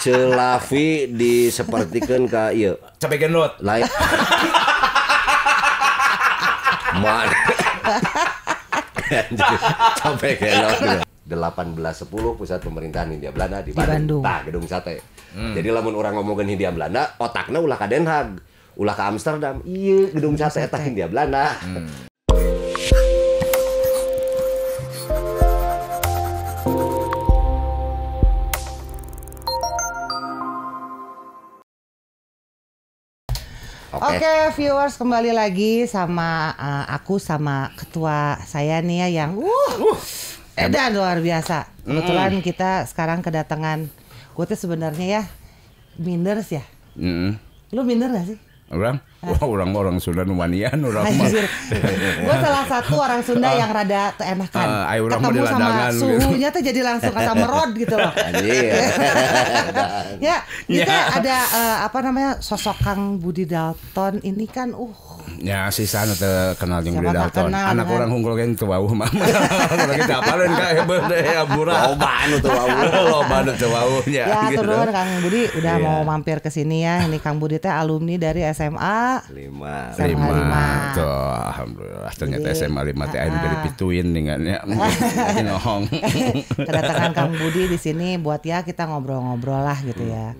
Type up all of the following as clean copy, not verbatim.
Celavi disepertikeun ka ieu. Cabe genot. Lain. Man. Sampai genot. 1810 pusat pemerintahan Hindia Belanda di Bandung. Tah, gedung sate. Jadi lamun orang ngomongin Hindia Belanda, otakna ulah ka Den Haag, ulah ka Amsterdam. Iya, gedung sate eta Hindia Belanda. Oke, viewers, kembali lagi sama aku sama ketua saya nih ya yang edan luar biasa. Kebetulan kita sekarang kedatangan, gue tuh sebenarnya ya minders ya. Lu minder gak sih? Orang? Wah, orang Sunda numanian orang mah. Gue salah satu orang Sunda yang rada enakan. Ketemu sama suhunya tuh jadi langsung asam merod gitu loh. Ya, kita ada apa namanya sosok Kang Budi Dalton ini kan ya si sana teh kenal jeung Budi Dalton. Anak kan? Orang hungkul ge teu wauh mah. Kalau kita apaleun ka heubeut ya murah. Loba anu teu wauh. Loba anu teu wauhnya. Ya, turun Kang Budi udah mau mampir ke sini ya. Ini Kang Budi teh alumni dari SMA 5. Tuh, alhamdulillah ternyata SMA 5 teh anu dari pituin ningannya. Nohong. Kedatangan Kang Budi di sini buat ya kita ngobrol-ngobrol lah gitu ya.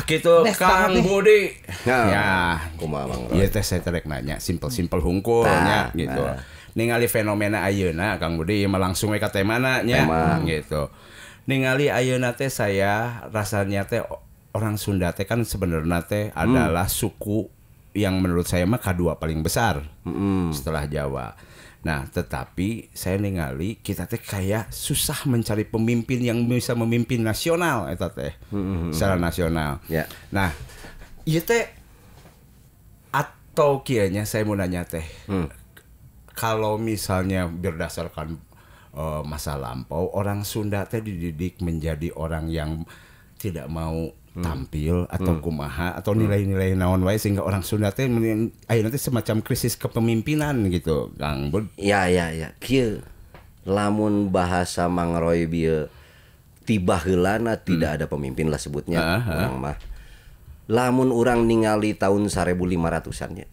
Gitu Kang Budi. Ya, kumaha Mang? Ieu teh saya terek nanya, simpel hungkulnya gitu. Ningali fenomena ayeuna Kang Budi mah langsung we ka temana nya gitu. Ningali ayeuna teh saya rasanya teh orang Sunda teh kan sebenarnya teh adalah suku yang menurut saya mah kedua paling besar setelah Jawa. Nah, tetapi saya ningali kita teh kayak susah mencari pemimpin yang bisa memimpin nasional eta teh. Secara nasional. Ya. Nah, ieu teh atau kieunya saya mau nanya teh. Kalau misalnya berdasarkan masa lampau orang Sunda teh dididik menjadi orang yang tidak mau tampil atau kumaha atau nilai-nilai naon wae sehingga orang Sunda teh ayeuna teh semacam krisis kepemimpinan gitu Kang Bud. Ya. Kieu lamun bahasa Mang Roy bieu tiba heulana tidak ada pemimpin lah sebutnya urang mah. Lamun urang ningali tahun 1500-an nya.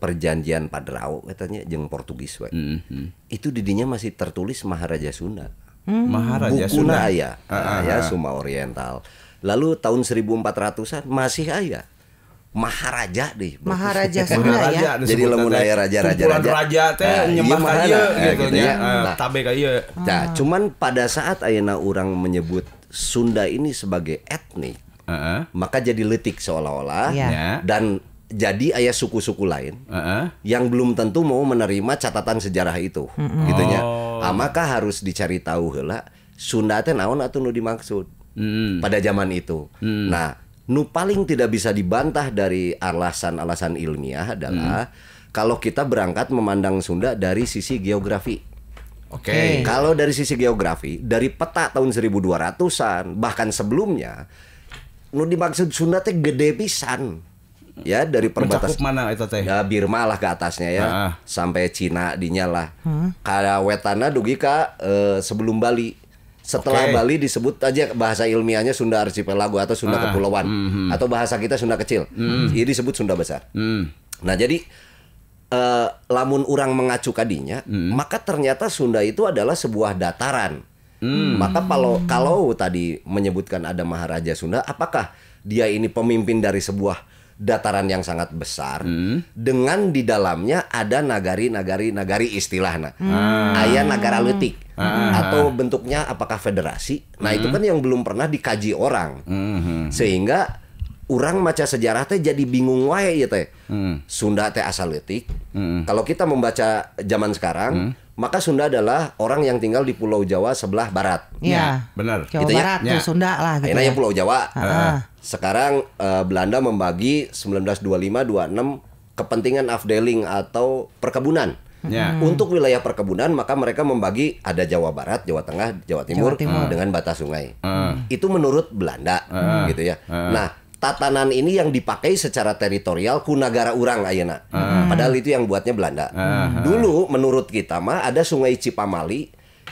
Perjanjian Padrao katanya jeung Portugis we. Itu didinya masih tertulis Maharaja Sunda. Maharaja Sunda aya, Suma Oriental. Lalu tahun 1400-an masih aya Maharaja deh. Maharaja Sunda ya. Jadi lamun aya raja teh nyembah ka ieu gitu nya. Tabe ka ieu. Nah, cuman pada saat ayeuna urang menyebut Sunda ini sebagai etnik, maka jadi leutik seolah-olah dan jadi aya suku-suku lain yang belum tentu mau menerima catatan sejarah itu, gitunya. Maka harus dicari tahu heula Sunda teh naon atuh nu dimaksud pada zaman itu. Nah, nu paling tidak bisa dibantah dari alasan-alasan ilmiah adalah kalau kita berangkat memandang Sunda dari sisi geografi. Kalau dari sisi geografi, dari peta tahun 1200-an bahkan sebelumnya, nu dimaksud Sunda teh gede pisan. Ya, dari perbatasan mana eta teh? Ya, Birma lah ke atasnya ya. Sampai Cina dinya lah. Ka wetana dugi ka sebelum Bali. Setelah Bali disebut aja bahasa ilmiahnya Sunda Archipelago atau Sunda Kepulauan atau bahasa kita Sunda Kecil. Ini disebut Sunda Besar. Nah, jadi lamun urang mengacu kadinya, maka ternyata Sunda itu adalah sebuah dataran. Maka kalau tadi menyebutkan ada Maharaja Sunda, apakah dia ini pemimpin dari sebuah dataran yang sangat besar dengan di dalamnya ada nagari istilahnya. Aya nagara leutik atau bentuknya apakah federasi. Nah, itu kan yang belum pernah dikaji orang. Sehingga urang maca sejarah teh jadi bingung wae ya teh. Sunda teh asal leutik. Kalau kita membaca zaman sekarang, maka Sunda adalah orang yang tinggal di Pulau Jawa sebelah barat. Iya, benar. Jawa gitu Barat ya? Sunda lah gitu. Ini Pulau Jawa. Sekarang Belanda membagi 1925-26 kepentingan afdeling atau perkebunan. Untuk wilayah perkebunan maka mereka membagi ada Jawa Barat, Jawa Tengah, Jawa Timur. Dengan batas sungai. Itu menurut Belanda gitu ya. Nah, tatanan ini yang dipakai secara teritorial ku nagara urang ayeuna. Padahal itu yang buatnya Belanda. Dulu menurut kita mah ada Sungai Cipamali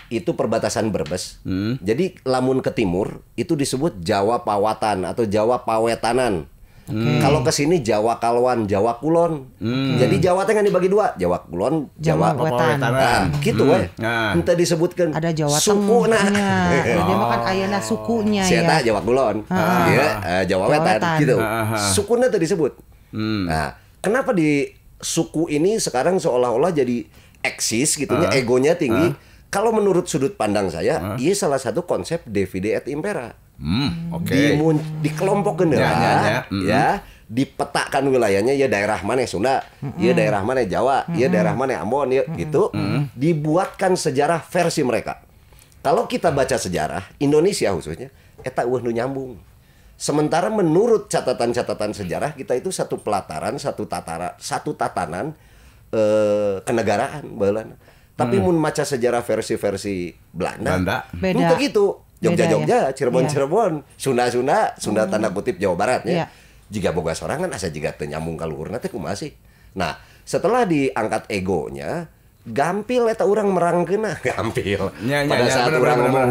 itu perbatasan Brebes. Jadi lamun ke timur itu disebut Jawa Pawatan atau Jawa Pawetanan. Kalau ke sini Jawa Kalwan, Jawa Kulon. Jadi Jawa teh kan dibagi dua, Jawa Kulon, Jawa Wetan. Nah, gitu kan. Entah disebutkan Ada Jawa suku Tengahnya. Dia makan ayeuna sukunya Sieta ya. Jawa Kulon, Jawa Wetan gitu. Sukuna teh disebut. Nah, kenapa di suku ini sekarang seolah-olah jadi eksis gitu ya, egonya tinggi. Kalau menurut sudut pandang saya, ini salah satu konsep divide et impera. Dikelompokkan ya, dipetakan wilayahnya ya daerah mana Sunda, ya daerah mana Jawa, ya daerah mana Ambon ya gitu. Dibuatkan sejarah versi mereka. Kalau kita baca sejarah Indonesia khususnya, eta eueuh nu nyambung. Sementara menurut catatan-catatan sejarah kita itu satu pelataran, satu tatanan kenegaraan baheulana. Tapi mun maca sejarah versi-versi Belanda. Beda gitu. Jogja-Jogja, ya. Cirebon-Cirebon, Sunda tanda kutip Jawa Barat ya. Jika boga sorangan asa jiga teu nyambung ka luhurna teh kumaha sih. Nah, setelah diangkat egonya, gampil eta urang merangkeuna, gampil. Pada saat urang ngomong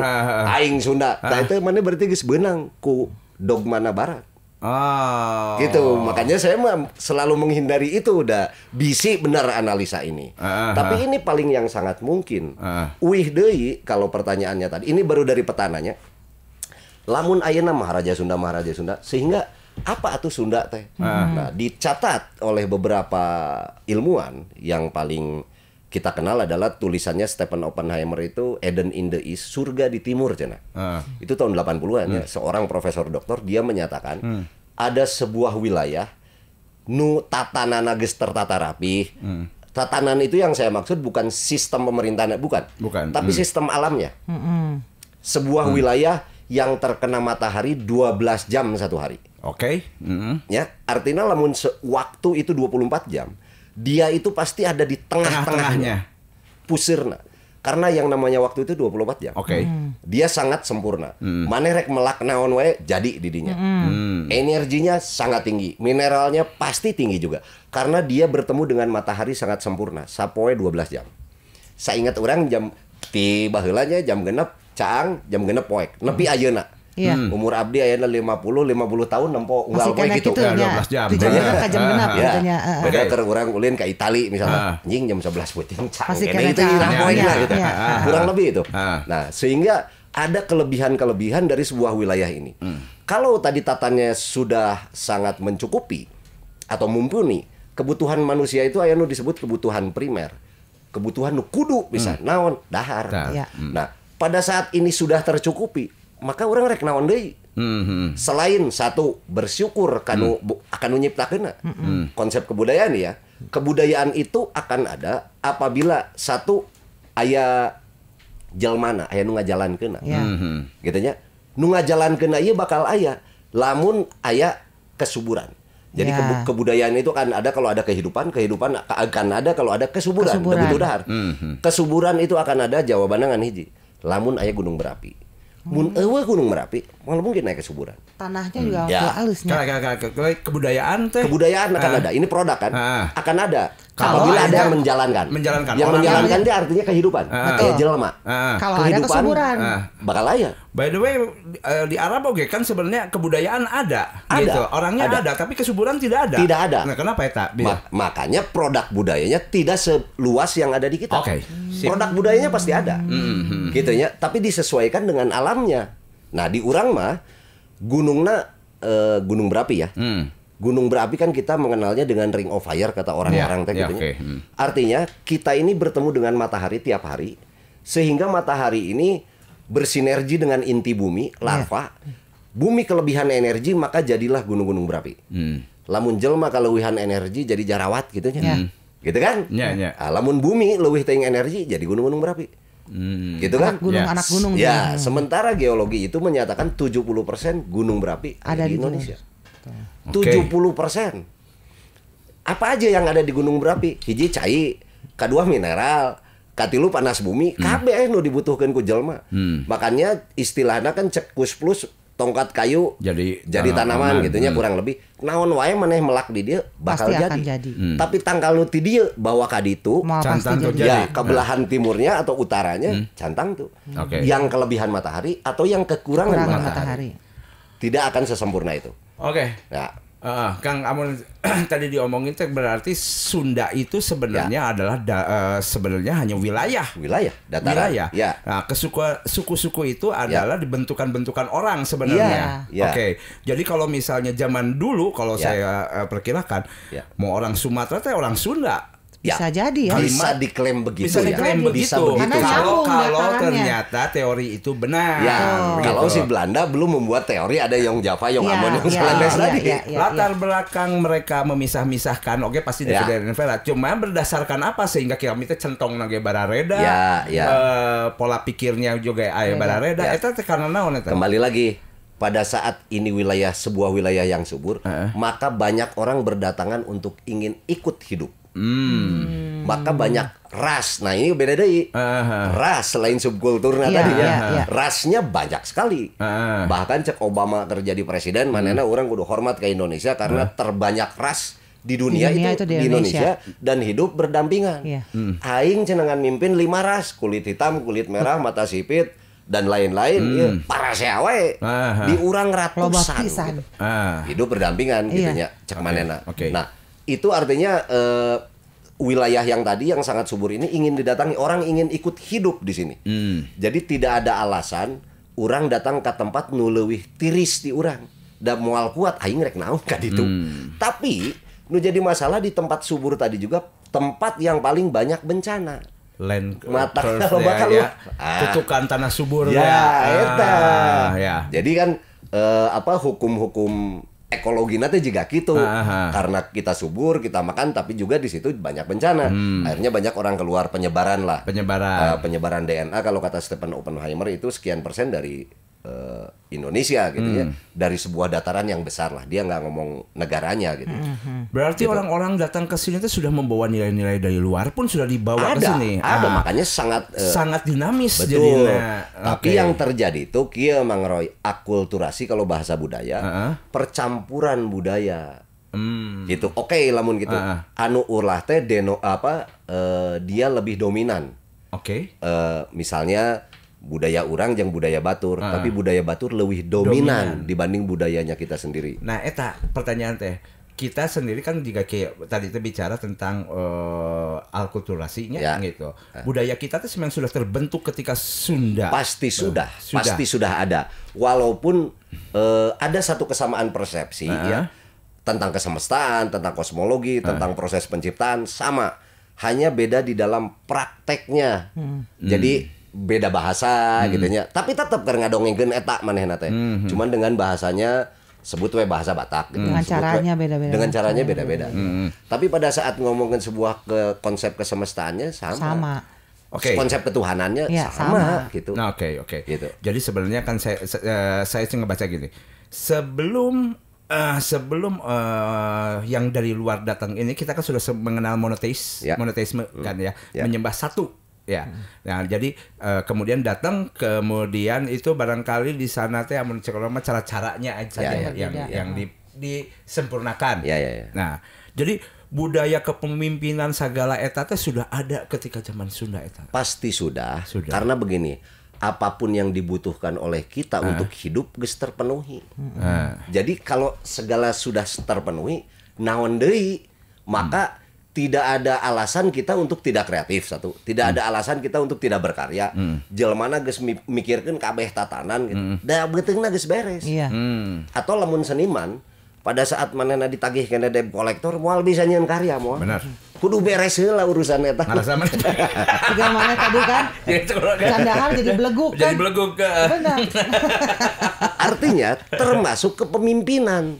aing Sunda, tah itu mana berarti geus beunang ku dogmana Barat. Gitu, makanya saya selalu menghindari itu. Udah bisi benar analisa ini. Tapi ini paling yang sangat mungkin. Uih deui kalau pertanyaannya tadi. Ini baru dari petananya. Lamun ayeuna Maharaja Sunda sehingga apa atuh Sunda teh? Nah, dicatat oleh beberapa ilmuwan yang paling kita kenal adalah tulisannya Stephen Oppenheimer itu Eden in the East, surga di timur cenah. Itu tahun 80-an ya, seorang profesor doktor dia menyatakan ada sebuah wilayah nu tatanana geus tertata rapi. Tatanan itu yang saya maksud bukan sistem pemerintahan, bukan. Tapi sistem alamnya. Sebuah wilayah yang terkena matahari 12 jam satu hari. Ya, artinya lamun waktu itu 24 jam. Dia itu pasti ada di tengah-tengahnya. Pusirna. Karena yang namanya waktu itu 24 jam. Dia sangat sempurna. Maneh rek melak naon wae jadi didinya. Energinya sangat tinggi. Mineralnya pasti tinggi juga. Karena dia bertemu dengan matahari sangat sempurna. Sapoe 12 jam. Saya ingat orang jam ti baheulanya jam genep caang jam genep poek. Nepi ayeuna. Umur abdi ayeuna 50 tahun nempo unggal poe gitu. 12 jam. Tujuannya ka jam genep katanya. Beda keur urang ulin ka Itali misalnya. Anjing jam 11 peuting caang kene itu gitu. Kurang lebih itu. Nah, sehingga ada kelebihan-kelebihan dari sebuah wilayah ini. Kalau tadi tatannya sudah sangat mencukupi atau mumpuni, kebutuhan manusia itu aya nu disebut kebutuhan primer. Kebutuhan nu kudu bisa naon dahar. Nah, pada saat ini sudah tercukupi, maka orang rek naon deui. Selain satu bersyukur kanu nyiptakeunna. Konsep kebudayaan ya. Kebudayaan itu akan ada apabila satu aya jelmana aya nu ngajalankeunna. Gitu nya. Nu ngajalankeunna ieu bakal aya lamun aya kesuburan. Jadi kebudayaan itu kan ada kalau ada kehidupan akan ada kalau ada kesuburan. Begitu dahar. Kesuburan itu akan ada jawabanna ngan hiji. Lamun aya gunung berapi. Mun eueuh gunung Merapi, malah mungkin naik kesuburan. Tanahnya juga halusnya. Kebudayaan teh. Kebudayaan akan ada. Ini produk kan. Akan ada. Apabila ada yang menjalankan. Yang menjalankan dia artinya kehidupan. Kayak jelema. Kalau ada kesuburan. Bakal aya. By the way, di Arab oke kan sebenarnya kebudayaan ada. Gitu. Orangnya ada, tapi kesuburan tidak ada. Tidak ada. Nah, kenapa eta? Makanya produk budayanya tidak seluas yang ada di kita. Produk budayanya pasti ada. Gitu ya. Tapi disesuaikan dengan alamnya. Nah, di urang mah gunungna gunung berapi ya. Gunung berapi kan kita mengenalnya dengan ring of fire kata orang-orang teh gitu. Artinya kita ini bertemu dengan matahari tiap hari sehingga matahari ini bersinergi dengan inti bumi, larva. Bumi kelebihan energi maka jadilah gunung-gunung berapi. Lamun jelma kaleuwihan energi jadi jarawat gitu nya. Gitu kan? Lamun bumi leuwih teuing energi jadi gunung-gunung berapi. Gitu kan? Anak gunung. Ya, sementara geologi itu menyatakan 70% gunung berapi ada di Indonesia. 70%. Apa aja yang ada di gunung berapi? Hiji cai, kedua mineral, katilu panas bumi, kabeh nu dibutuhkeun ku jelma. Makanya istilahnya kan cek plus tongkat kayu jadi tanaman gitunya kurang lebih naon wae maneh melak di dia bakal jadi. Tapi tangkal nu ti dieu bawa ka ditu cantang tuh ya ke belahan timurnya atau utaranya cantang tuh. Yang kelebihan matahari atau yang kekurangan matahari. Tidak akan sesempurna itu. Nah, Kang Amun tadi diomongin berarti Sunda itu sebenarnya adalah sebenarnya hanya wilayah dataran. Ya. Nah, suku-suku itu adalah dibentukan orang sebenarnya. Jadi kalau misalnya zaman dulu kalau saya perkirakan mau orang Sumatera teh orang Sunda. Bisa jadi ya. Bisa diklaim begitu. Kalau ternyata teori itu benar. Kalau si Belanda belum membuat teori ada yang Java, yang Ambon, yang Selandes tadi. Latar belakang mereka memisah-misahkan, pasti dari Vela. Cuma berdasarkan apa sehingga kami itu centong nage barareda. Pola pikirnya juga aya barareda. Eta karena naon eta? Kembali lagi. Pada saat ini sebuah wilayah yang subur, maka banyak orang berdatangan untuk ingin ikut hidup. Maka banyak ras. Nah ini beda deh. Ras selain subkulturnya tadinya, rasnya banyak sekali. Bahkan cek Obama terjadi presiden, manena orang kudu hormat ke Indonesia karena terbanyak ras di dunia itu di Indonesia dan hidup berdampingan. Aing cenengan mimpin 5 ras, kulit hitam, kulit merah, mata sipit dan lain-lain. Para seawe di urang ratusan gitu. Hidup berdampingan gitunya cek manena. Nah itu artinya wilayah yang tadi yang sangat subur ini ingin didatangi, orang ingin ikut hidup di sini. Jadi tidak ada alasan orang datang ke tempat nu leuwih tiris di urang dan moal kuat aing rek naon ka ditu. Tapi nu jadi masalah di tempat subur tadi juga tempat yang paling banyak bencana. Mata kalau bakal kutukan tanah subur Jadi kan hukum-hukum ekologi nanti juga gitu karena kita subur kita makan tapi juga di situ banyak bencana akhirnya banyak orang keluar penyebaran DNA kalau kata Stephen Oppenheimer itu sekian persen dari Indonesia gitu ya dari sebuah dataran yang besar lah dia nggak ngomong negaranya gitu. Berarti orang-orang datang ke sini itu sudah membawa nilai-nilai dari luar pun sudah dibawa ke sini. Ada makanya sangat dinamis betul. Tapi yang terjadi itu kieu Mang Roy akulturasi kalau bahasa budaya percampuran budaya. Gitu. Lamun gitu. Anu ulah teh dia lebih dominan. Misalnya budaya orang yang budaya Batur, tapi budaya Batur lebih dominan dibanding budayanya kita sendiri. Nah, eta pertanyaan teh. Kita sendiri kan juga kayak tadi itu bicara tentang alkulturasinya gitu. Budaya kita tuh memang sudah terbentuk ketika Sunda. Pasti sudah ada. Walaupun ada satu kesamaan persepsi tentang kesemestaan, tentang kosmologi, tentang proses penciptaan sama. Hanya beda di dalam prakteknya. Jadi beda bahasa gitunya tapi tetap karena ngadongengkeun eta manehna teh cuman dengan bahasanya sebut we bahasa Batak gitu. Dengan caranya beda-beda tapi pada saat ngomongin sebuah konsep kesemestaannya sama. Konsep ketuhanannya sama gitu. Nah, gitu. Jadi sebenarnya kan saya ngebaca gini sebelum yang dari luar datang ini kita kan sudah mengenal monoteisme kan menyembah satu. Nah jadi kemudian datang kemudian itu barangkali di sana teh amun cara-caranya aja yang disempurnakan. Nah jadi budaya kepemimpinan segala eta teh sudah ada ketika zaman Sunda eta. Pasti sudah. Karena begini, apapun yang dibutuhkan oleh kita untuk hidup geus terpenuhi. Jadi kalau segala sudah terpenuhi, naon deui maka tidak ada alasan kita untuk tidak kreatif satu. Tidak ada alasan kita untuk tidak berkarya. Jelmana geus mikirkeun kabeh tatanan gitu. Da beuteungna geus beres. Atau lamun seniman pada saat manehna ditagih kana debt collector moal bisa nyieun karya moal. Benar. Kudu beres heula urusan eta. Ngarasa mana? Tiga mana tadi kan? Candahar jadi beleguk kan? Jadi beleguk. Benar. Artinya termasuk kepemimpinan.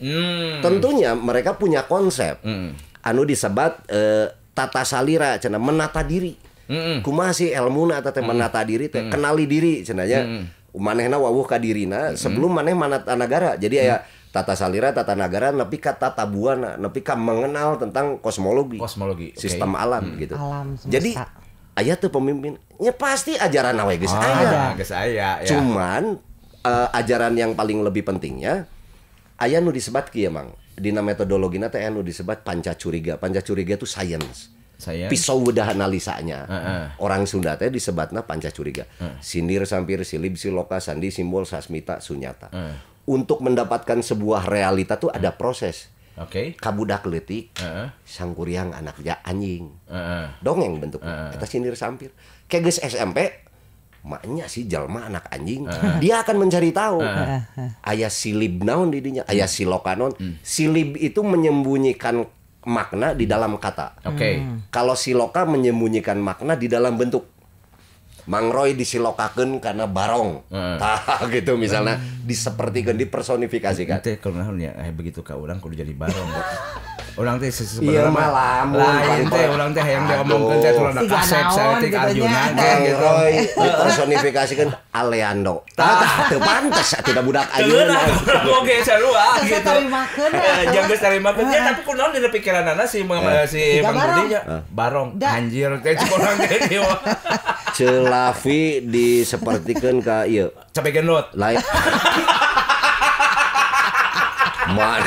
Tentunya mereka punya konsep. Anu disebat tata salira cenah menata diri. Kumaha sih elmuna teh menata diri teh kenali diri cenah nya. Manehna wawuh ka dirina sebelum maneh manata nagara. Jadi aya tata salira, tata nagara, nepi ka tata buana, nepi ka mengenal tentang kosmologi. Sistem alam gitu. Alam semesta. Jadi aya teu pemimpin, nya pasti ajaran we geus aya. Geus aya ya. Cuman ajaran yang paling lebih pentingnya aya nu disebat kieu Mang. Dina metodologina teh anu disebat panca curiga. Panca curiga itu science. Pisau bedah analisanya. Orang Sunda teh disebatna panca curiga. Sindir, sampir, silib, siloka, sandi, simbol, sasmita, sunyata. Untuk mendapatkan sebuah realita tuh ada proses. Kabudak leutik, sangkuriang anak anjing. Dongeng bentuknya. Eta sindir sampir. Kayak geus SMP, maknya si jalma anak anjing, dia akan mencari tahu. Aya silib naon di dinya, aya siloka naon. Silib itu menyembunyikan makna di dalam kata. Kalau siloka menyembunyikan makna di dalam bentuk. Mang Roy disilokakeun karena barong. Tah gitu misalnya disepertikeun, dipersonifikasikan. Teh kunaon ya begitu ka urang kudu jadi barong. Urang teh sebenarnya mah lain teh urang teh hayang diomongkeun teh turun kasep saeutik Arjuna gitu. Roy dipersonifikasikan Aleando. Tah teu pantes atuh da budak ayeuna. Oke sarua gitu. Tarimakeun. Jeung geus tarimakeun tapi kunaon dina pikiranana si Mang Budi barong. Anjir teh urang teh dieu. Celavi disepertikeun ka ieu. Cabe genot. Lain. Man.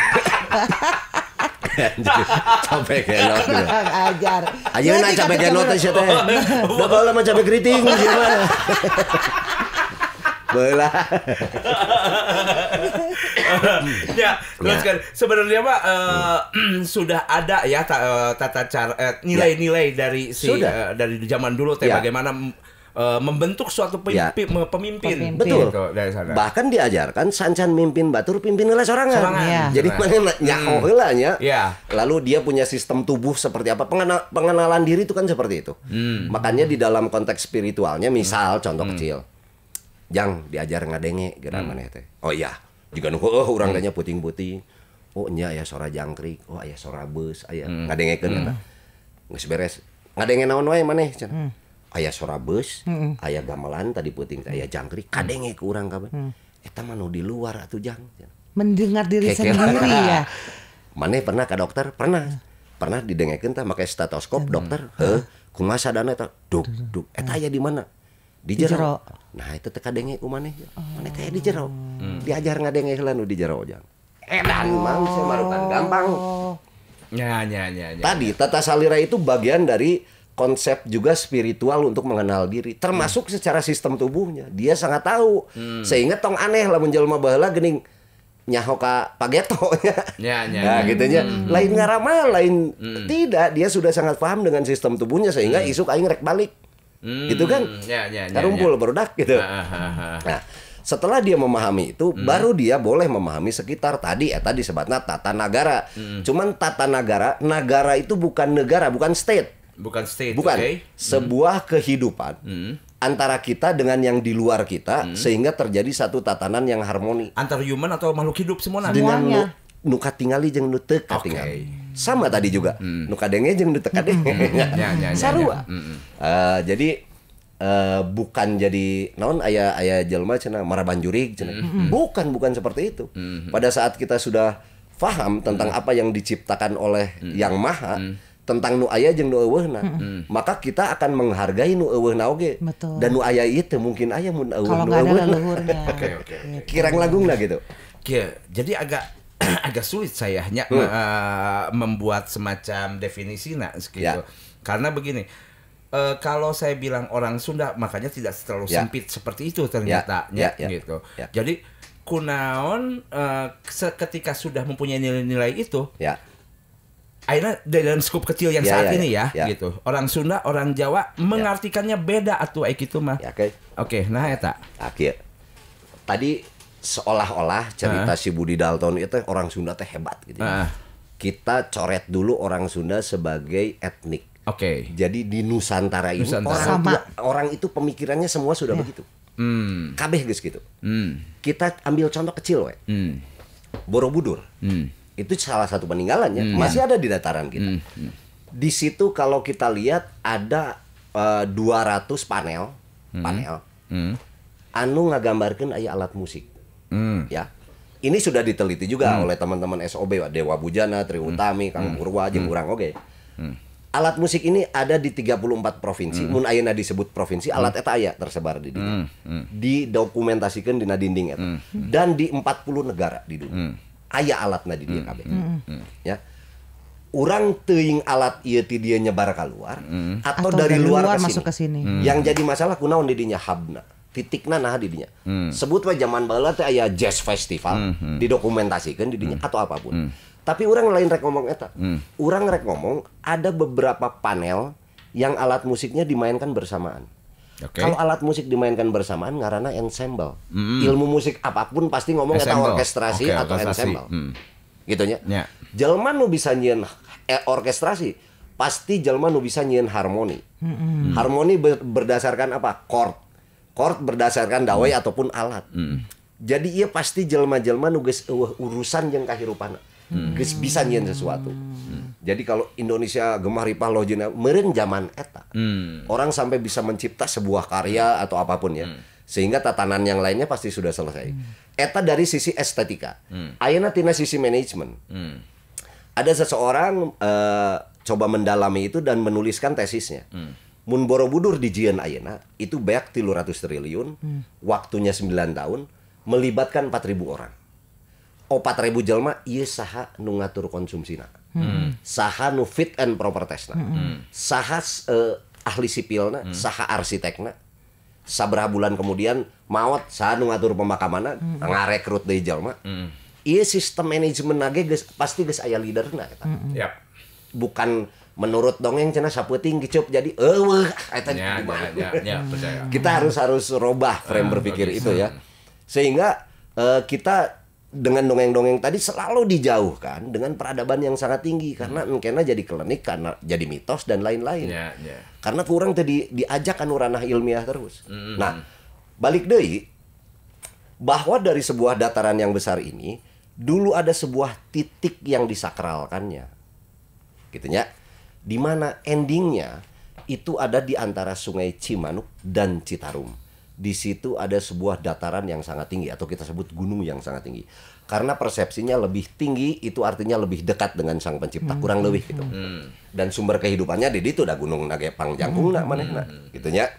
Cabe genot. Ajar. Ayeuna cabe genot teh sia teh. Da baheula mah cabe keriting sia mah. Baheula. Ya, terus kan sebenarnya mah sudah ada ya tata cara nilai-nilai dari dari zaman dulu teh bagaimana membentuk suatu pemimpin. Betul. Gitu, dari sana. Bahkan diajarkan sancan mimpin batur pimpin heula sorangan. Jadi mana nyaho heula nya. Lalu dia punya sistem tubuh seperti apa? Pengenalan diri itu kan seperti itu. Makanya di dalam konteks spiritualnya misal contoh kecil. Jang diajar ngadenge geura maneh teh. Oh iya, juga nu heueuh urang tanya puting-puting. Oh nya aya sora jangkrik, oh aya sora beus, aya ngadengekeun eta. Geus beres. Ngadenge naon wae maneh cenah. Aya sora beus, aya gamelan tadi puting, aya jangkrik, kadenge ke urang kabeh. Eta mah nu di luar atuh Jang. Mendengar diri sendiri ya. Maneh pernah ka dokter? Pernah didengekeun tah make stetoskop dokter. Heuh, kumaha sadana eta? Duk, eta aya di mana? Di jero. Nah itu teka denge ku maneh. Maneh teh di jero. Diajar ngadenge heula nu di jero Jang. Edan mang semarukan gampang. Ya. Tadi tata salira itu bagian dari konsep juga spiritual untuk mengenal diri, termasuk secara sistem tubuhnya. Dia sangat tahu. Sehingga tong aneh lamun jelema baheula geuning nyaho ka pageto nya. Nah, gitu nya. Lain ngaramah, lain tidak. Dia sudah sangat paham dengan sistem tubuhnya sehingga isuk aing rek balik. Gitu kan? Karumpul barudak gitu. Nah, setelah dia memahami itu, baru dia boleh memahami sekitar. Tadi disebutnya tata nagara. Cuman tata nagara itu bukan negara, bukan state. Bukan. Sebuah kehidupan antara kita dengan yang di luar kita sehingga terjadi satu tatanan yang harmoni. Antar human atau makhluk hidup semuanya. Dengan nu katingali jeung nu teu katingali. Sama tadi juga. Nu kadenge jeung nu teu kadenge. Sarua. Jadi bukan jadi naon aya jelema cenah marabanjurig cenah. Bukan seperti itu. Pada saat kita sudah paham tentang apa yang diciptakan oleh Yang Maha, tentang nu aya jeung nu eueuhna, maka kita akan menghargai nu eueuhna oge. Dan nu aya ieu teu mungkin aya mun eueuh nu eueuhna. Oke. Kirang lagungna gitu. Jadi agak sulit sayanya membuat semacam definisi gitu. Karena begini, kalau saya bilang orang Sunda makanya tidak terlalu sempit seperti itu ternyata gitu. Jadi kunaon ketika sudah mempunyai nilai-nilai itu, akhirnya dalam skup kecil yang saat ini gitu. Orang Sunda, orang Jawa mengartikannya beda atuh gitu mah. Oke, nah eta. Tadi seolah-olah cerita si Budi Dalton itu orang Sunda teh hebat gitu. Kita coret dulu orang Sunda sebagai etnik. Jadi di Nusantara ini orang itu pemikirannya semua sudah begitu. Kabeh geus gitu. Kita ambil contoh kecil we. Borobudur. Itu salah satu peninggalannya, masih ada di dataran kita. Di situ kalau kita lihat ada 200 panel anu ngagambarkeun aya alat musik. Ya. Ini sudah diteliti juga oleh teman-teman SOB, Dewa Bujana, Tri Utami, Kang Purwa, jeung urang oge. Alat musik ini ada di 34 provinsi. Mun ayeuna disebut provinsi, alat eta aya tersebar di dinya. Didokumentasikan dina dinding eta. Dan di 40 negara di dunia. Aya alatna di dieu kabeh. Ya. Urang teuing alat ieu ti dieu nyebar keluar atau dari luar masuk ke sini. Yang jadi masalah kunaon di dinya hubna. Titikna nah di dinya. Sebut we zaman baheula teh aya jazz festival didokumentasikeun di dinya atau apapun. Tapi orang lain rek ngomong eta. Orang rek ngomong ada beberapa panel yang alat musiknya dimainkan bersamaan. Kalau alat musik dimainkan bersamaan ngaranna ensemble. Ilmu musik apapun pasti ngomong eta orkestrasi atau ensemble. Gitu nya. Jelema nu bisa nyieun orkestrasi, pasti jelema nu bisa nyieun harmoni. Harmoni berdasarkan apa? Chord. Chord berdasarkan dawai ataupun alat. Jadi ieu pasti jelema-jelema nu geus urusan jeung kahirupanna. Geus bisa nyieun sesuatu. Jadi kalau Indonesia gemah ripah lojina meureun zaman eta. Orang sampai bisa mencipta sebuah karya atau apapun ya. Sehingga tatanan yang lainnya pasti sudah selesai. Eta dari sisi estetika. Ayeuna tina sisi manajemen. Ada seseorang coba mendalami itu dan menuliskan tesisnya. Mun Borobudur di Jian ayeuna itu beak 300 triliun, waktunya 9 tahun, melibatkan 4.000 orang. 4.000 jelma ieu saha nu ngatur konsumsina. Saha nu fit and proper testna. Saha ahli sipilna, saha arsitekna. Sabaraha bulan kemudian maot saha nu ngatur pemakamanna, ngarekrut deui jelma. Ieu sistem manajemen nage geus pasti geus aya leaderna eta. Bukan menurut dongeng cenah sapeuting gicup jadi eueuh eta percaya. Kita harus robah frame berpikir itu ya. Sehingga kita dengan dongeng-dongeng tadi selalu dijauhkan dengan peradaban yang sangat tinggi karena engkena jadi klinik, karena jadi mitos dan lain-lain. Karena kurang tadi diajak anu ranah ilmiah terus. Nah, balik deui bahwa dari sebuah dataran yang besar ini dulu ada sebuah titik yang disakralkannya. Gitu ya. Di mana endingnya itu ada di antara Sungai Cimanuk dan Citarum. Di situ ada sebuah dataran yang sangat tinggi atau kita sebut gunung yang sangat tinggi. Karena persepsinya lebih tinggi itu artinya lebih dekat dengan Sang Pencipta, kurang lebih gitu. Dan sumber kehidupannya di situ ada gunung nage pangjangkungna manehna gitu nya.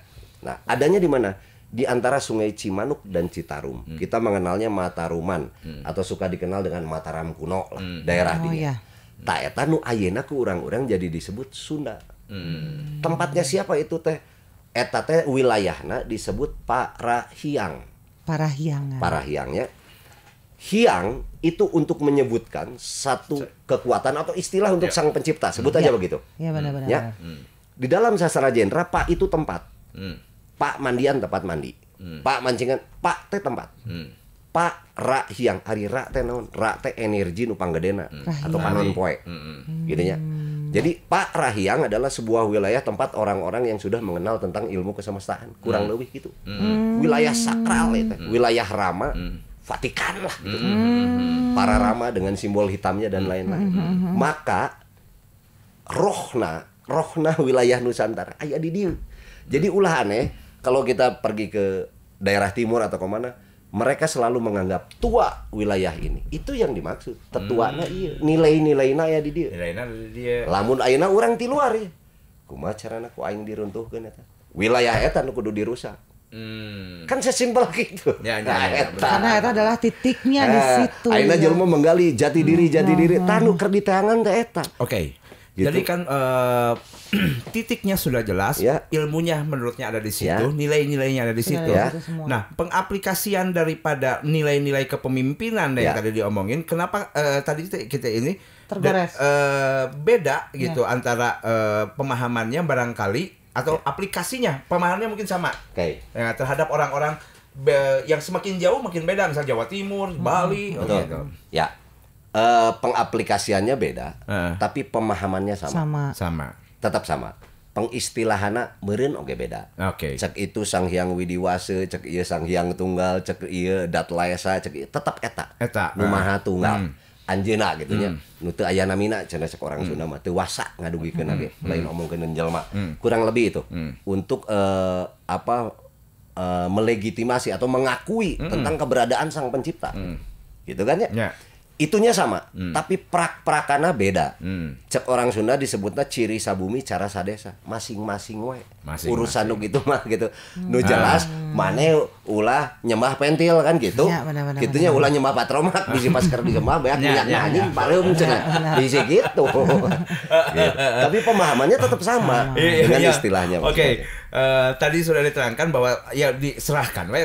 Nah, adanya di mana? Di antara Sungai Cimanuk dan Citarum. Kita mengenalnya Mataruman atau suka dikenal dengan Mataram kuno lah, daerah dinya. Ta eta nu ayeuna ku urang-urang jadi disebut Sunda. Tempatnya siapa itu teh? Eta teh wilayahna disebut Parahiang. Parahiangnya. Hiang itu untuk menyebutkan satu kekuatan atau istilah untuk Sang Pencipta. Sebut aja begitu. Iya benar-benar. Ya. Di dalam sastra jendra Pak itu tempat. Pak mandian tempat mandi. Pak mancingan, Pak teh tempat. Pak Ra Hiang, ari Ra teh naon? Ra teh energi nu panggedena atau panon poe. Gitu nya. Jadi Pak Rahiang adalah sebuah wilayah tempat orang-orang yang sudah mengenal tentang ilmu kesemestaan, kurang lebih gitu. Wilayah sakral itu, wilayah Rama, Vatikan lah gitu. Para Rama dengan simbol hitamnya dan lain-lain. Maka rohna wilayah Nusantara aya di dieu. Jadi ulah aneh kalau kita pergi ke daerah timur atau kemana, mereka selalu menganggap tua wilayah ini. Itu yang dimaksud. Tetuana iya. Nilai-nilaina aya di dieu. Nilaina di dieu. Lamun ayeuna urang ti luar ya. Kumaha carana ku aing diruntuhkeun eta? Wilayah eta nu kudu dirusak. Kan sesimpel gitu. Karena eta adalah titiknya di situ. Ayeuna jelema menggali jati diri tanu keur diteangan teh eta. Oke. Gitu. Jadi kan titiknya sudah jelas, ilmunya menurutnya ada di situ, nilai-nilainya ada di situ. Nah, pengaplikasian daripada nilai-nilai kepemimpinan yang tadi diomongin, kenapa tadi kita ini beda gitu antara pemahamannya barangkali atau aplikasinya, pemahamannya mungkin sama. Ya, terhadap orang-orang yang semakin jauh makin beda, misalnya Jawa Timur, Bali, gitu. Ya. Pengaplikasiannya beda, tapi pemahamannya sama. Tetap sama. Pengistilahanna meureun oge beda. Cek itu Sang Hyang Widiwase, cek ieu Sang Hyang Tunggal, cek ieu Datlaesa, cek ieu tetep eta. Nu Maha Tunggal. Anjeunna gitu nya. Nu teu aya namina cenah cek orang Sunda mah teu wasa ngadugikeun age, lain omongkeun jelema. Kurang lebih itu. Untuk melegitimasi atau mengakui tentang keberadaan Sang Pencipta. Gitu kan ya? Itunya sama, tapi prak-prakana beda. Cek orang Sunda disebutnya ciri sabumi cara sadesa, masing-masing we. Urusan nu gitu mah gitu. Nu jelas mane ulah nyembah pentil kan gitu. Ya, benar, Gitunya ulah nyembah patromak bisi masker disembah beak minyak anjing pareum cenah. Bisi gitu. Gitu. Tapi pemahamannya tetap sama dengan istilahnya. Oke. Tadi sudah diterangkan bahwa ya diserahkan we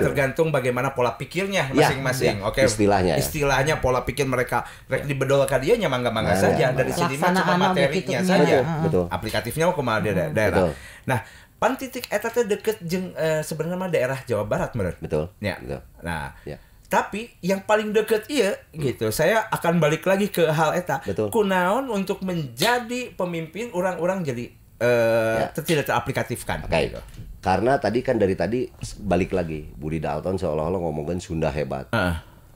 tergantung bagaimana pola pikirnya masing-masing. Oke. Istilahnya pola pikir mereka dibedol ka dieu nya mangga-mangga saja dari sini mah cuma materinya saja. Betul. Aplikatifnya kumaha daerah. Nah, pan titik eta teh deket jeung sebenarnya daerah Jawa Barat bener. Betul. Ya. Betul. Nah, tapi yang paling deket iya gitu. Saya akan balik lagi ke hal eta. Kunaon untuk menjadi pemimpin orang-orang jadi tidak teraplikatifkan. Gitu. Karena tadi kan dari tadi balik lagi Budi Dalton seolah-olah ngomongin Sunda hebat.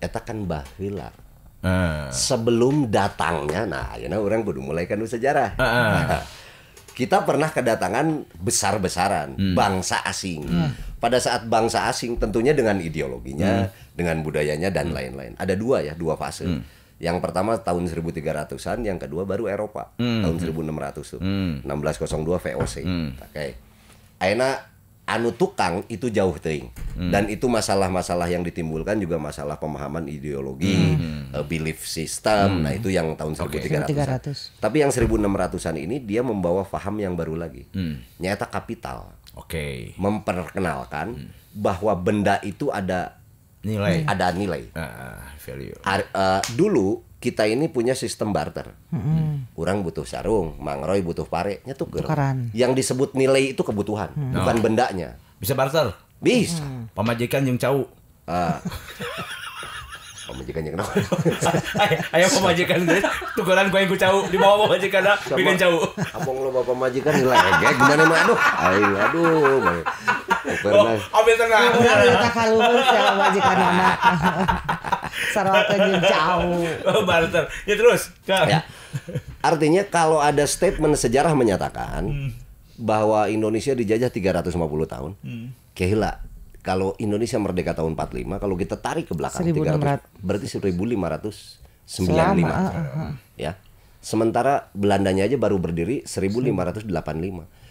Eta kan baheula. Sebelum datangnya, nah ayeuna orang kudu mulai kan sejarah. Kita pernah kedatangan besar-besaran bangsa asing. Pada saat bangsa asing tentunya dengan ideologinya, dengan budayanya dan lain-lain. Ada dua fase. Yang pertama tahun 1300-an, yang kedua baru Eropa tahun 1600 tuh. 1602 VOC. Oke. Ayeuna anu tukang itu jauh teuing. Dan itu masalah-masalah yang ditimbulkan juga masalah pemahaman ideologi, belief system. Nah, itu yang tahun 1300. Tapi yang 1600-an ini dia membawa paham yang baru lagi. Nyata kapital. Memperkenalkan bahwa benda itu ada nilai. Value. Dulu kita ini punya sistem barter. Orang butuh sarung, Mang Roy butuh pare, tukeran. Yang disebut nilai itu kebutuhan, bukan bendanya. Bisa barter? Bisa. Pamajikan jeung cau. Pamajikan yang kenapa? Ayo pamajikan deh, tukeran gue yang ku cau di bawah pamajikan dah, bikin cau. Abang lo bapak pamajikan nilai gimana mah aduh. Ambil tengah. Kita kaluhur sama majikan anak. Sarwata jeung cau. Barter. Ya terus. Ya. Artinya kalau ada statement sejarah menyatakan bahwa Indonesia dijajah 350 tahun. Kehila kalau Indonesia merdeka tahun 45, kalau kita tarik ke belakang 300 berarti 1595. Ya. Sementara Belandanya aja baru berdiri 1585.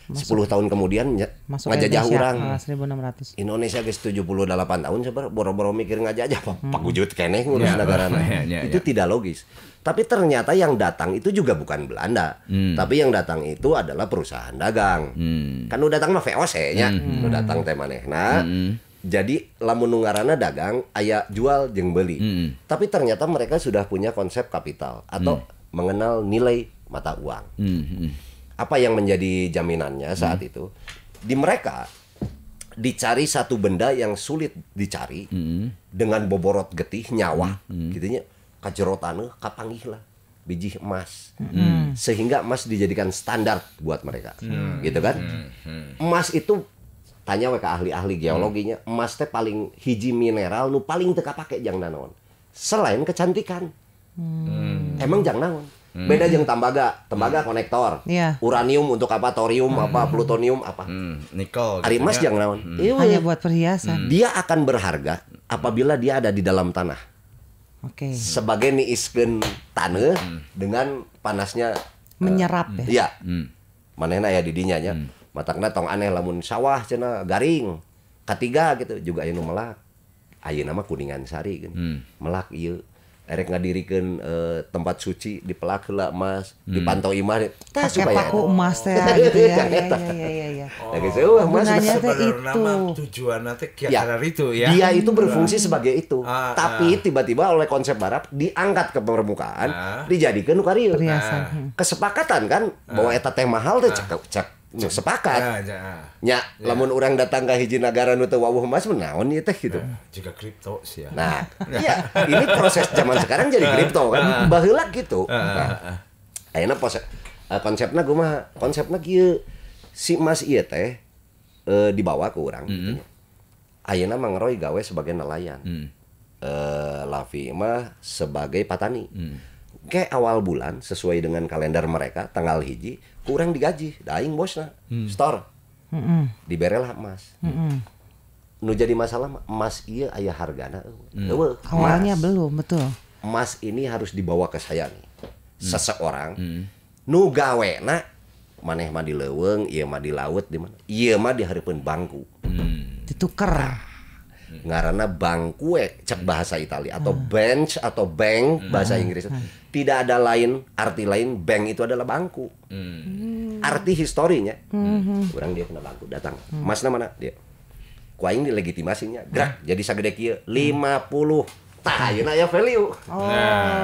10 tahun kemudian ngajajah orang. 1600. Indonesia geus 78 tahun sabar boro-boro mikir ngajajah Pak Wujud keneh ngurus negarana. Itu tidak logis. Tapi ternyata yang datang itu juga bukan Belanda. Tapi yang datang itu adalah perusahaan dagang. Kan udah datang mah VOC nya. Udah datang teh manehna. Jadi lamun nu ngaranna dagang aya jual jeung beuli. Tapi ternyata mereka sudah punya konsep kapital atau mengenal nilai mata uang. Apa yang menjadi jaminannya saat itu? Di mereka dicari satu benda yang sulit dicari dengan boborot getih nyawa, gitunya kajerotan kapanggih lah biji emas, sehingga emas dijadikan standar buat mereka, gitu kan? Emas itu tanya we ka ahli-ahli geologinya, emas teh paling hiji mineral nu paling teu kapake jang naon. Selain kecantikan, emang jang naon? Beda jeung tembaga konektor. Uranium untuk apa? Thorium apa? Plutonium apa? Nikel. Ari emas jeung naon? Hanya buat perhiasan. Dia akan berharga apabila dia ada di dalam tanah. Sebagai niiskeun taneuh dengan panasnya menyerap ya. Iya. Manehna aya di dinya nya. Matakna tong aneh lamun sawah cenah garing. Katiga gitu juga aya nu melak. Ayeuna mah Kuningan Sari kan. Melak ieu. Erek ngadirikeun tempat suci dipelak heula emas, dipantau imah tah supaya paku emas teh gitu ya. Iya. Lagi seueuh emas itu. Tujuanna teh karena itu ya. Dia itu berfungsi sebagai itu. Tapi tiba-tiba oleh konsep barat diangkat ke permukaan, dijadikeun nu karieu. Kesepakatan kan bahwa eta teh mahal teh cek sepakat. Nya lamun orang datang ke hiji nagara nu teu wawuh emas naon ieu teh gitu. Juga kripto sih ya. Nah, iya, ini proses zaman sekarang jadi kripto kan. Baheula gitu. Ayeuna konsepna kumaha? Konsepna kieu. Si emas ieu teh dibawa ke urang gitu. Ayeuna Mang Roy gawe sebagai nelayan. Lavi mah sebagai petani. Kayak awal bulan sesuai dengan kalender mereka tanggal hiji kurang digaji daing bosna store diberelah emas nu jadi masalah emas iya aya hargana awalnya belum betul emas ini harus dibawa ke saya nih. Seseorang nu gawena maneh mah di leuweung, ieu mah di laut di mana? Ieu mah di hareupeun bangku. Dituker. Ngaranna bangku cek bahasa Italia atau bench atau bank bahasa Inggris. Tidak ada arti lain bank itu adalah bangku. Arti historinya. Orang dia kena bangku datang. Masna mana dia? Ku aing dilegitimasinya. Gerak jadi sagede kieu 50. Tah ayeuna aya value.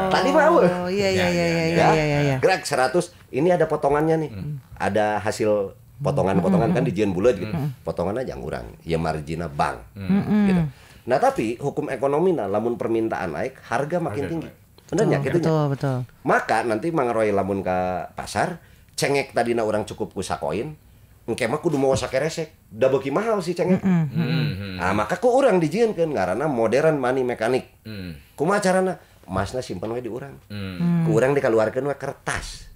Tadi mah Oh iya. Gerak 100. Ini ada potongannya nih. Ada hasil potongan-potongan kan dijieun buleut gitu. Potongan aja urang. Ya marginna bank. Gitu. Nah, tapi hukum ekonomina lamun permintaan naik, harga makin tinggi. Benernya gitu nya. Betul. Maka nanti mangaroy lamun ka pasar, cengek tadina urang cukup ku sakoin, engke mah kudu mawa sakeresek. Da beuki mahal si cengek. Nah, maka ku urang dijieunkeun ngaranna modern money mechanic. Kumaha carana? Emasna simpen we di urang. Ku urang dikaluarkeun we kertas.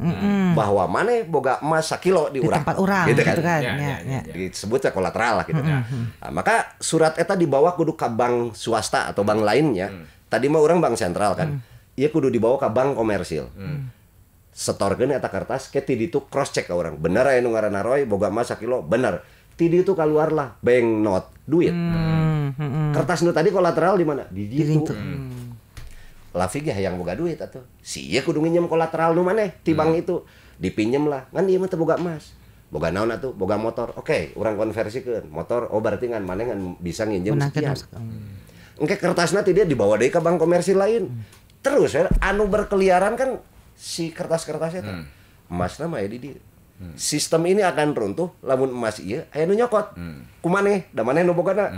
Bahwa maneh boga emas 1 kilo di urang. Tempat urang gitu kan. Ya. Disebutnya kolateral lah gitu. Nah, maka surat eta dibawa kudu ka bank swasta atau bank lainnya. Tadi mah urang bank sentral kan. Ieu kudu dibawa ka bank komersil. Setorkeun eta kertas ke ti ditu cross check ka urang. Bener aya nu ngaranna Roy boga emas 1 kilo? Bener. Ti ditu kaluar lah bank note, duit. Kertas nu tadi kolateral di mana? Di ditu. Lafig yang boga duit atuh. Si ieu kudu nginjem kolateral nu maneh ti bank itu. Dipinjem lah. Ngan ieu mah teu boga emas. Boga naon atuh? Boga motor. Oke, urang konversikeun. Motor berarti ngan maneh ngan bisa nginjem sekian. Engke kertasna ti dia dibawa deui ka bank komersil lain. Terus ya, anu berkeliaran kan si kertas-kertas eta. Emasna mah aya di dieu. Sistem ini akan runtuh lamun emas ieu aya nu nyokot. Kumaneh? Da maneh nu bogana?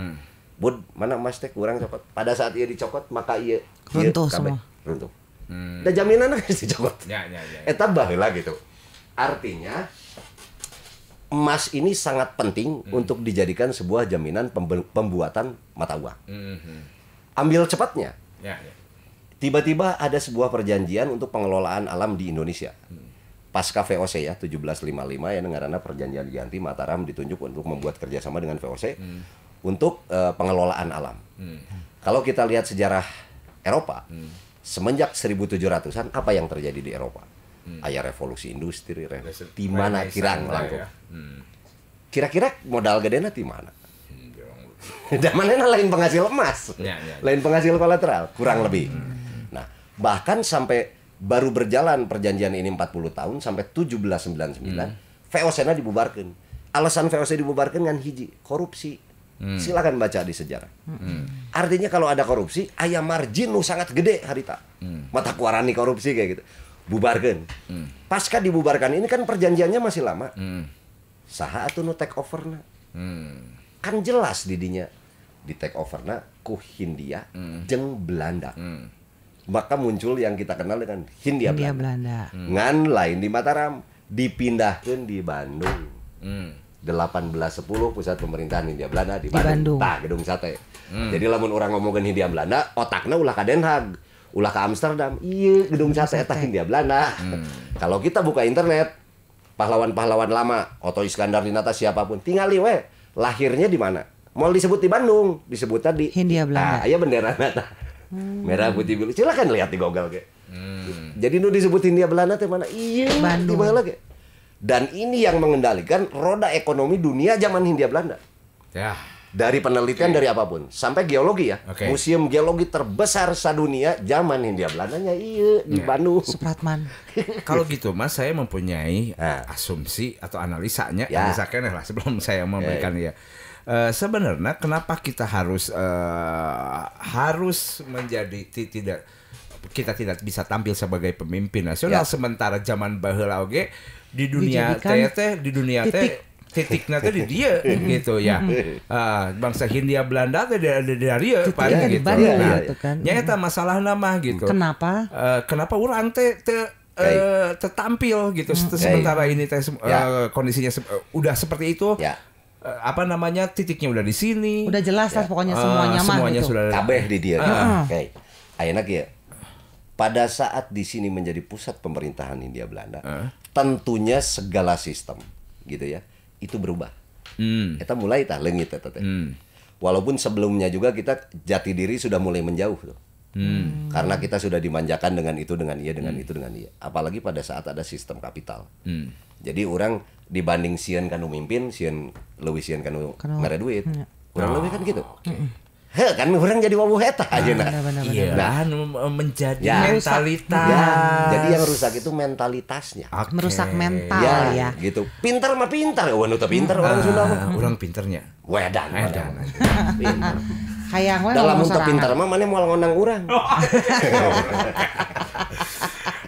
Bud, mana emas teh kurang cokot. Pada saat ieu dicokot maka ieu runtuh semua. Runtuh. Da jaminanna geus dicokot. Ya. Eta baheula gitu. Artinya emas ini sangat penting untuk dijadikan sebuah jaminan pembuatan mata uang. Ambil cepatnya. Ya. Tiba-tiba ada sebuah perjanjian untuk pengelolaan alam di Indonesia. Pasca VOC ya 1755 ya ngaranna perjanjian Giyanti Mataram ditunjuk untuk membuat kerjasama dengan VOC untuk pengelolaan alam. Kalau kita lihat sejarah Eropa, semenjak 1700-an apa yang terjadi di Eropa? Aya revolusi industri, di mana kirang langkung. Kira-kira modal gedena di mana? Zamannya lain penghasil emas, lain penghasil kolateral, kurang lebih. Nah, bahkan sampai baru berjalan perjanjian ini 40 tahun sampai 1799, VOC-na dibubarkan. Alasan VOC dibubarkan kan hiji, korupsi. Silakan baca di sejarah. Artinya kalau ada korupsi, aya margin nu sangat gede harita. Mata kuarani korupsi kayak gitu. Bubarkan. Pasca dibubarkan ini kan perjanjiannya masih lama. Saha atuh nu take over-na? Kan jelas didinya di take over-na ku Hindia jeung Belanda. Maka muncul yang kita kenal dengan Hindia Belanda. Ngan lain di Mataram dipindahkan di Bandung. 1810 pusat pemerintahan Hindia Belanda di Bandung. Tah gedung sate. Jadi lamun orang ngomongin Hindia Belanda, otakna ulah ka Den Haag, ulah ka Amsterdam. Iya, gedung sate eta Hindia Belanda. Kalau kita buka internet, pahlawan-pahlawan lama, Otto Iskandar Dinata siapapun, tingali we. Lahirnya di mana? Mau disebut di Bandung, disebut tadi Hindia Belanda. Aya benderana tah. Merah putih biru. Silakan lihat di Google ke. Jadi nu disebut Hindia Belanda teh mana? Iya, di mana ke? Dan ini yang mengendalikan roda ekonomi dunia zaman Hindia Belanda. Ya. Dari penelitian dari apapun sampai geologi ya. Museum geologi terbesar sadunia zaman Hindia Belandanya iya di Bandung. Supratman. Kalau gitu Mas, saya mempunyai asumsi atau analisanya, misalkan lah sebelum saya memberikan sebenarnya kenapa kita harus menjadi kita tidak bisa tampil sebagai pemimpin nasional sementara zaman baheula oge di dunia titiknya teh di dia gitu ya. Bangsa Hindia Belanda teh dari dia paling gitu. Nah, nyata masalah nama gitu. Kenapa? Kenapa urang teh tertampil gitu sementara ini teh kondisinya udah seperti itu. Apa namanya, titiknya udah di sini. Udah jelas lah pokoknya semuanya mah gitu. Sudah kabeh di dia. Oke. Ayeuna kieu. Pada saat di sini menjadi pusat pemerintahan Hindia Belanda, tentunya segala sistem gitu ya, itu berubah. Eta mulai tah leungit eta teh. Walaupun sebelumnya juga kita jati diri sudah mulai menjauh tuh. Karena kita sudah dimanjakan dengan itu, dengan iya, dengan itu, dengan iya. Apalagi pada saat ada sistem kapital. Jadi orang dibanding sieun kanu mimpin, sieun leuwih sieun kanu mere duit. Kurang lebih kan gitu. Heh, kan orang jadi wabuh eta aja nah. Iya, menjadi mentalitas. Ya, jadi yang rusak itu mentalitasnya. Merusak mental ya. Gitu. Pintar mah pintar, nu teu pintar orang Sunda mah. Orang pinternya. Wedan. Pintar. Hayang we dalam untuk pintar mah mana moal ngonang urang.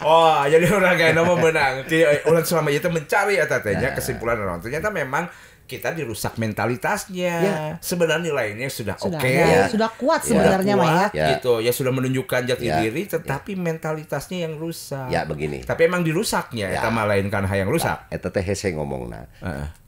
Oh, jadi orang kayak nama menang. Orang selama itu mencari atatnya kesimpulan orang. Ternyata memang kita dirusak mentalitasnya. Sebenarnya nilainya sudah oke. Sudah kuat sebenarnya mah ya. Gitu. Ya sudah menunjukkan jati diri, tetapi mentalitasnya yang rusak. Ya begini. Tapi emang dirusaknya. Eta mah lain kan hayang rusak. Eta teh hese ngomongna.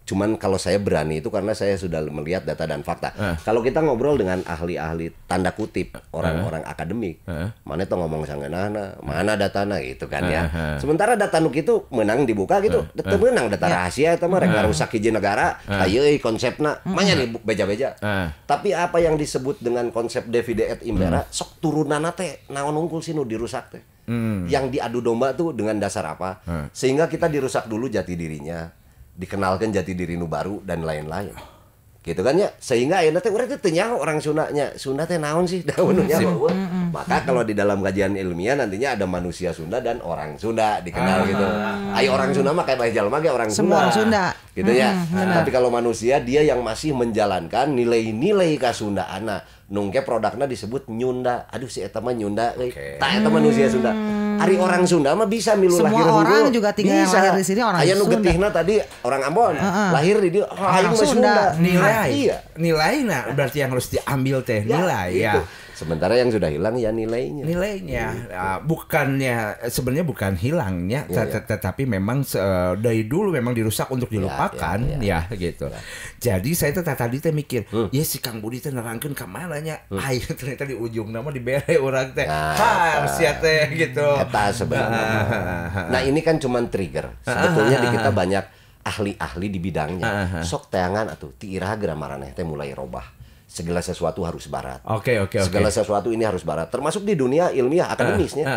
Cuman kalau saya berani itu karena saya sudah melihat data dan fakta. Kalau kita ngobrol dengan ahli-ahli tanda kutip orang-orang akademik, mana tuh ngomong sangeunana, mana datana gitu kan ya. Sementara data nuk itu menang dibuka gitu, teu menang data rahasia eta mah rek ngarusak hiji negara, hayu konsepna, manya nih beja-beja. Tapi apa yang disebut dengan konsep divide et impera, sok turunana teh naon unggul sih nu dirusak teh. Yang diadu domba tuh dengan dasar apa? Sehingga kita dirusak dulu jati dirinya. Dikenalkan jati diri nu baru dan lain-lain. Gitu kan ya. Sehingga ayeuna teh urang teh teu nyaho orang Sundanya. Sunda teh naon sih daun nu nyaho. Maka kalau di dalam kajian ilmiah nantinya ada manusia Sunda dan orang Sunda dikenal gitu. Ayo orang Sunda mah kayak bae jalma ge orang Sunda. Semua orang Sunda. Gitu ya. Tapi kalau manusia dia yang masih menjalankan nilai-nilai kasundaanna. Nungke produknya disebut Nyunda. Aduh si eta mah Nyunda euy. Tah eta manusia Sunda. Ari orang Sunda mah bisa milu lahir semua orang juga tinggal yang lahir di sini orang Sunda. Aya nu getihna tadi orang Ambon, lahir di dia aing mah Sunda. Nilainya berarti yang harus diambil teh nilai ya. Sementara yang sudah hilang ya nilainya. Bukannya sebenarnya bukan hilangnya, tetapi memang dari dulu memang dirusak untuk dilupakan ya gitu. Jadi saya tadi mikir, ya si Kang Budi teh nerangkeun ka mana nya? Ayo ternyata di ujung nama dibere urang teh. Sia teh gitu. Eta sebenarnya. Nah, ini kan cuman trigger. Sebetulnya di kita banyak ahli-ahli di bidangnya. Sok teangan atuh ti iraha geura maraneh teh mulai robah. Segala sesuatu harus barat. Oke. Segala sesuatu ini harus barat. Termasuk di dunia ilmiah akademisnya.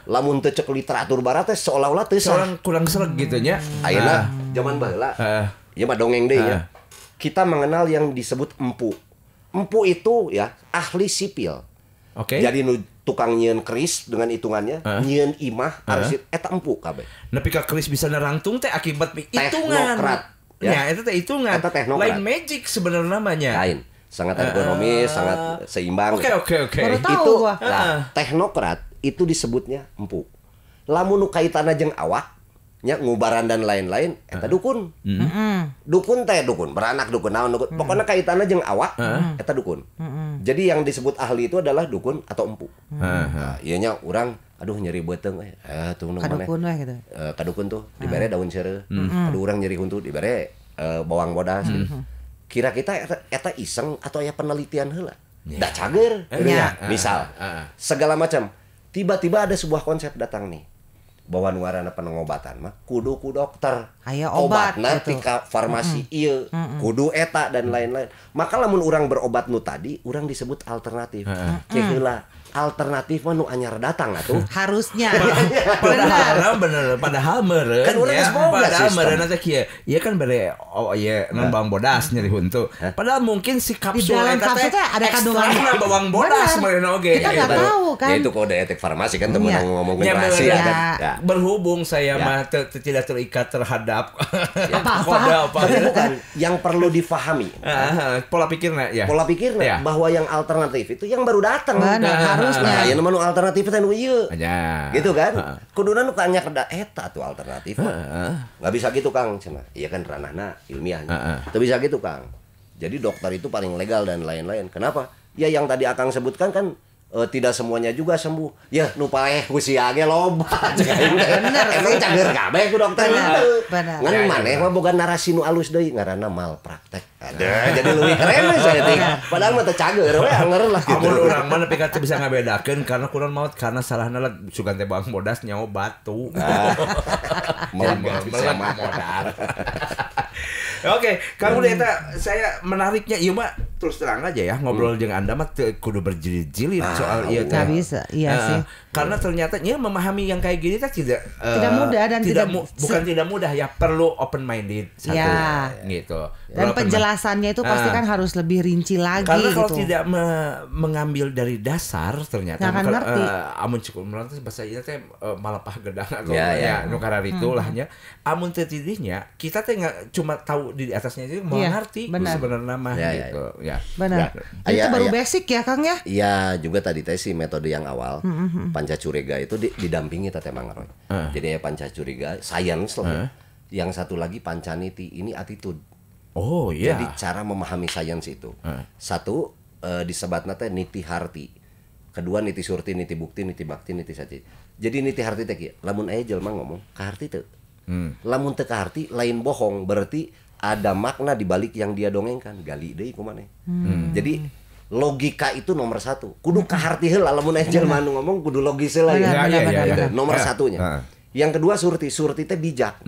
Lamun teu ceuk literatur barat teh seolah-olah teu sah. Kurang sereg gitu nya. Ayeuna zaman baheula. Ieu mah dongeng deui nya. Kita mengenal yang disebut empu. Empu itu ya ahli sipil. Jadi nu tukang nyieun keris dengan hitungannya, nyieun imah, arsit eta empu kabeh. Nepi ka keris bisa nerangtung teh akibat hitungan. Teknokrat. Ya, itu teh hitungan. Lain magic sebenarnya namanya. Lain. Sangat ergonomis, sangat seimbang. Oke. Itu teknokrat itu disebutnya empu. Lamun nu kaitanna jeung awak, nya ngubaran dan lain-lain, eta dukun. Dukun beranak dukun naon dukun. Pokoknya kaitanna jeung awak, eta dukun. Jadi yang disebut ahli itu adalah dukun atau empu. Nah, ieu nya urang aduh nyeri beuteung tuh nu maneh. Kadukun we gitu. Kadukun tuh dibere daun seureu. Aduh urang nyeri huntu dibere bawang bodas gitu. Kira kita eta iseng atau ya penelitian heula. Da cager. Misal segala macam. Tiba-tiba ada sebuah konsep datang nih. Bahwa nu ngaranna pengobatan mah kudu ku dokter. Aya obatna ti ka farmasi ieu, kudu eta dan lain-lain. Maka lamun urang berobat nu tadi, urang disebut alternatif. Cek heula alternatif mah nu anyar datang atuh. Harusnya. Padahal meureun. Kan urang geus boga padahal meureun teh kieu. Ieu kan bere bawang bodas nyeri huntu. Padahal mungkin si kapsul eta teh ada kandungan bawang bodas meureun oge. Kita enggak tahu kan. Ya itu kode etik farmasi kan temen ngomongin rahasia kan. Berhubung saya mah tidak terikat terhadap kode apa. Bukan yang perlu difahami. Pola pikirnya ya. Pola pikirnya bahwa yang alternatif itu yang baru datang. Harusnya. Aya nu alternatif teh nu ieu. Gitu kan? Kuduna nu kanya eta tuh alternatif. Enggak bisa gitu Kang cenah. Iya kan ranahna ilmiahnya. Teu bisa gitu Kang. Jadi dokter itu paling legal dan lain-lain. Kenapa? Ya yang tadi Akang sebutkan kan tidak semuanya juga sembuh. Ya nu paeh usia ge loba. Emang cager kabeh ku dokter itu. Ngan maneh mah boga narasi nu alus deui ngaranna malpraktek. Ada jadi leuwih keren we saya teh. Padahal mah teu cager we anger lah gitu. Amun urang mah nepi ka teu bisa ngabedakeun karena kurang maot karena salahna lah sugan teh bawang bodas nyawa batu. Modal. Oke, kamu eta saya menariknya ieu mah terus terang aja ya ngobrol dengan Anda mah kudu berjilid-jilid soal ieu teh. Nggak bisa, iya sih. Karena ternyata memahami yang kayak gini teh tidak mudah dan bukan tidak mudah ya, perlu open minded satu gitu. Dan penjelasannya itu pasti kan harus lebih rinci lagi. Karena kalau gitu. tidak mengambil dari dasar ternyata nggak akan ngerti. Amun cukup merantes bahasa ieu teh malapah gedang atau nu kararitu lah nya. Amun teu tidinya kita teh cuma tahu di atasnya itu mau ngerti sebenarnya mah gitu. Ya. Benar. Itu baru basic ya Kang ya? Iya, juga tadi teh si metode yang awal Pancacuriga itu didampingi Teh Mangroy. Jadi ya Pancacuriga, science lah. Yang satu lagi Pancaniti, ini attitude. Oh iya. Jadi cara memahami sains itu. Satu disebatna teh niti harti. Kedua niti surti, niti bukti, niti bakti, niti saci. Jadi niti harti teh kieu, lamun aya jelema ngomong ka harti teu. Lamun teu ka harti lain bohong, berarti ada makna di balik yang dia dongengkan. Gali deui kumaneh. Jadi logika itu nomor satu. Kudu kaharti heula lamun aya jelema nu ngomong kudu logis heula ya. Nomor satunya. Yang kedua surti. Surti teh bijak.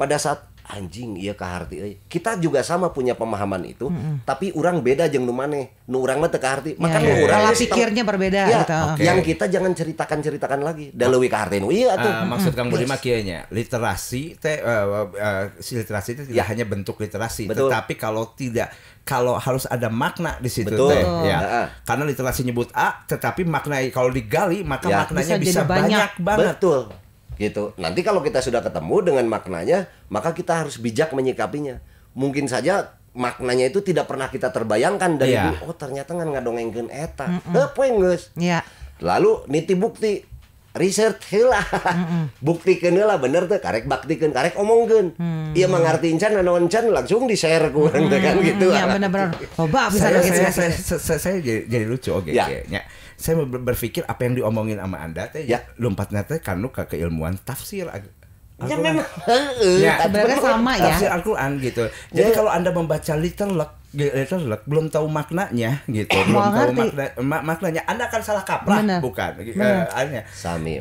Pada saat anjing ieu kaharti euy. Kita juga sama punya pemahaman itu, tapi orang beda jeung nu maneh. Nu urang mah teu kaharti. Maka nu urang pikirnya berbeda gitu. Yang kita jangan ceritakan lagi. Da leuwih kaharti nu ieu atuh. Maksud Kang Budi mah kieu nya. Literasi teh si literasi itu tidak hanya bentuk literasi, tetapi kalau harus ada makna di situ teh ya. Karena literasi nyebut A, tetapi makna kalau digali maka maknanya bisa banyak banget. Betul. Gitu. Nanti kalau kita sudah ketemu dengan maknanya, maka kita harus bijak menyikapinya. Mungkin saja maknanya itu tidak pernah kita terbayangkan dari dulu. Oh ternyata ngadongengkeun eta. Poe geus. Lalu niti bukti, research heula. Buktikeun heula bener teh, karek baktikeun, karek omongkeun. Ieu mah ngartiin can naon can langsung di-share ku urang teh kan gitu. Iya benar-benar. Loba bisa saya jadi lucu oke kayaknya. Saya berpikir apa yang diomongin sama Anda teh lompatnya teh kanu ke keilmuan tafsir. Ya memang sebenarnya sama ya. Tafsir Al-Qur'an gitu. Jadi kalau Anda membaca literlek belum tahu maknanya gitu, belum tahu maknanya Anda akan salah kaprah bukan Sami.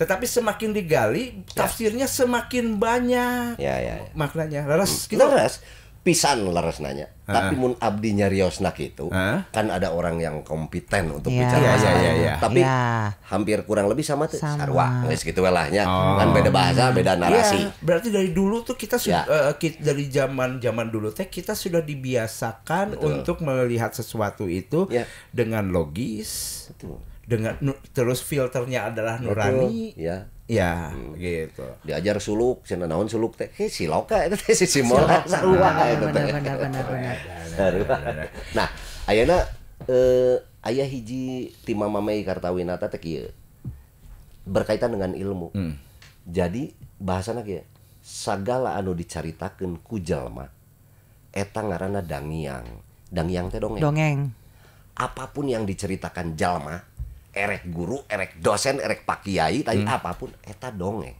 Tetapi semakin digali tafsirnya semakin banyak maknanya. Leres gitu. Leres pisan leres nanya. Tapi mun abdi nyariosna kitu, kan ada orang yang kompeten untuk bicara masalah. Tapi hampir kurang lebih sama tuh sarua, geus kitu we lah nya. Kan beda bahasa, beda narasi. Berarti dari dulu tuh kita dari zaman dulu teh kita sudah dibiasakan untuk melihat sesuatu itu dengan logis. Dengan terus filternya adalah nurani. Ya, gitu. Diajar suluk, cenah naon suluk teh? Siloka eta teh si mola sarua eta teh. Benar. Nah, ayeuna aya hiji ti Mama Mei Kartawinata teh kieu. Berkaitan dengan ilmu. Jadi bahasana kieu, sagala anu dicaritakeun ku jalma eta ngaranna dangiang. Dangiang teh dongeng. Dongeng. Apapun yang diceritakan jalma, erek guru, erek dosen, erek pak kiai, tadi apapun eta dongeng.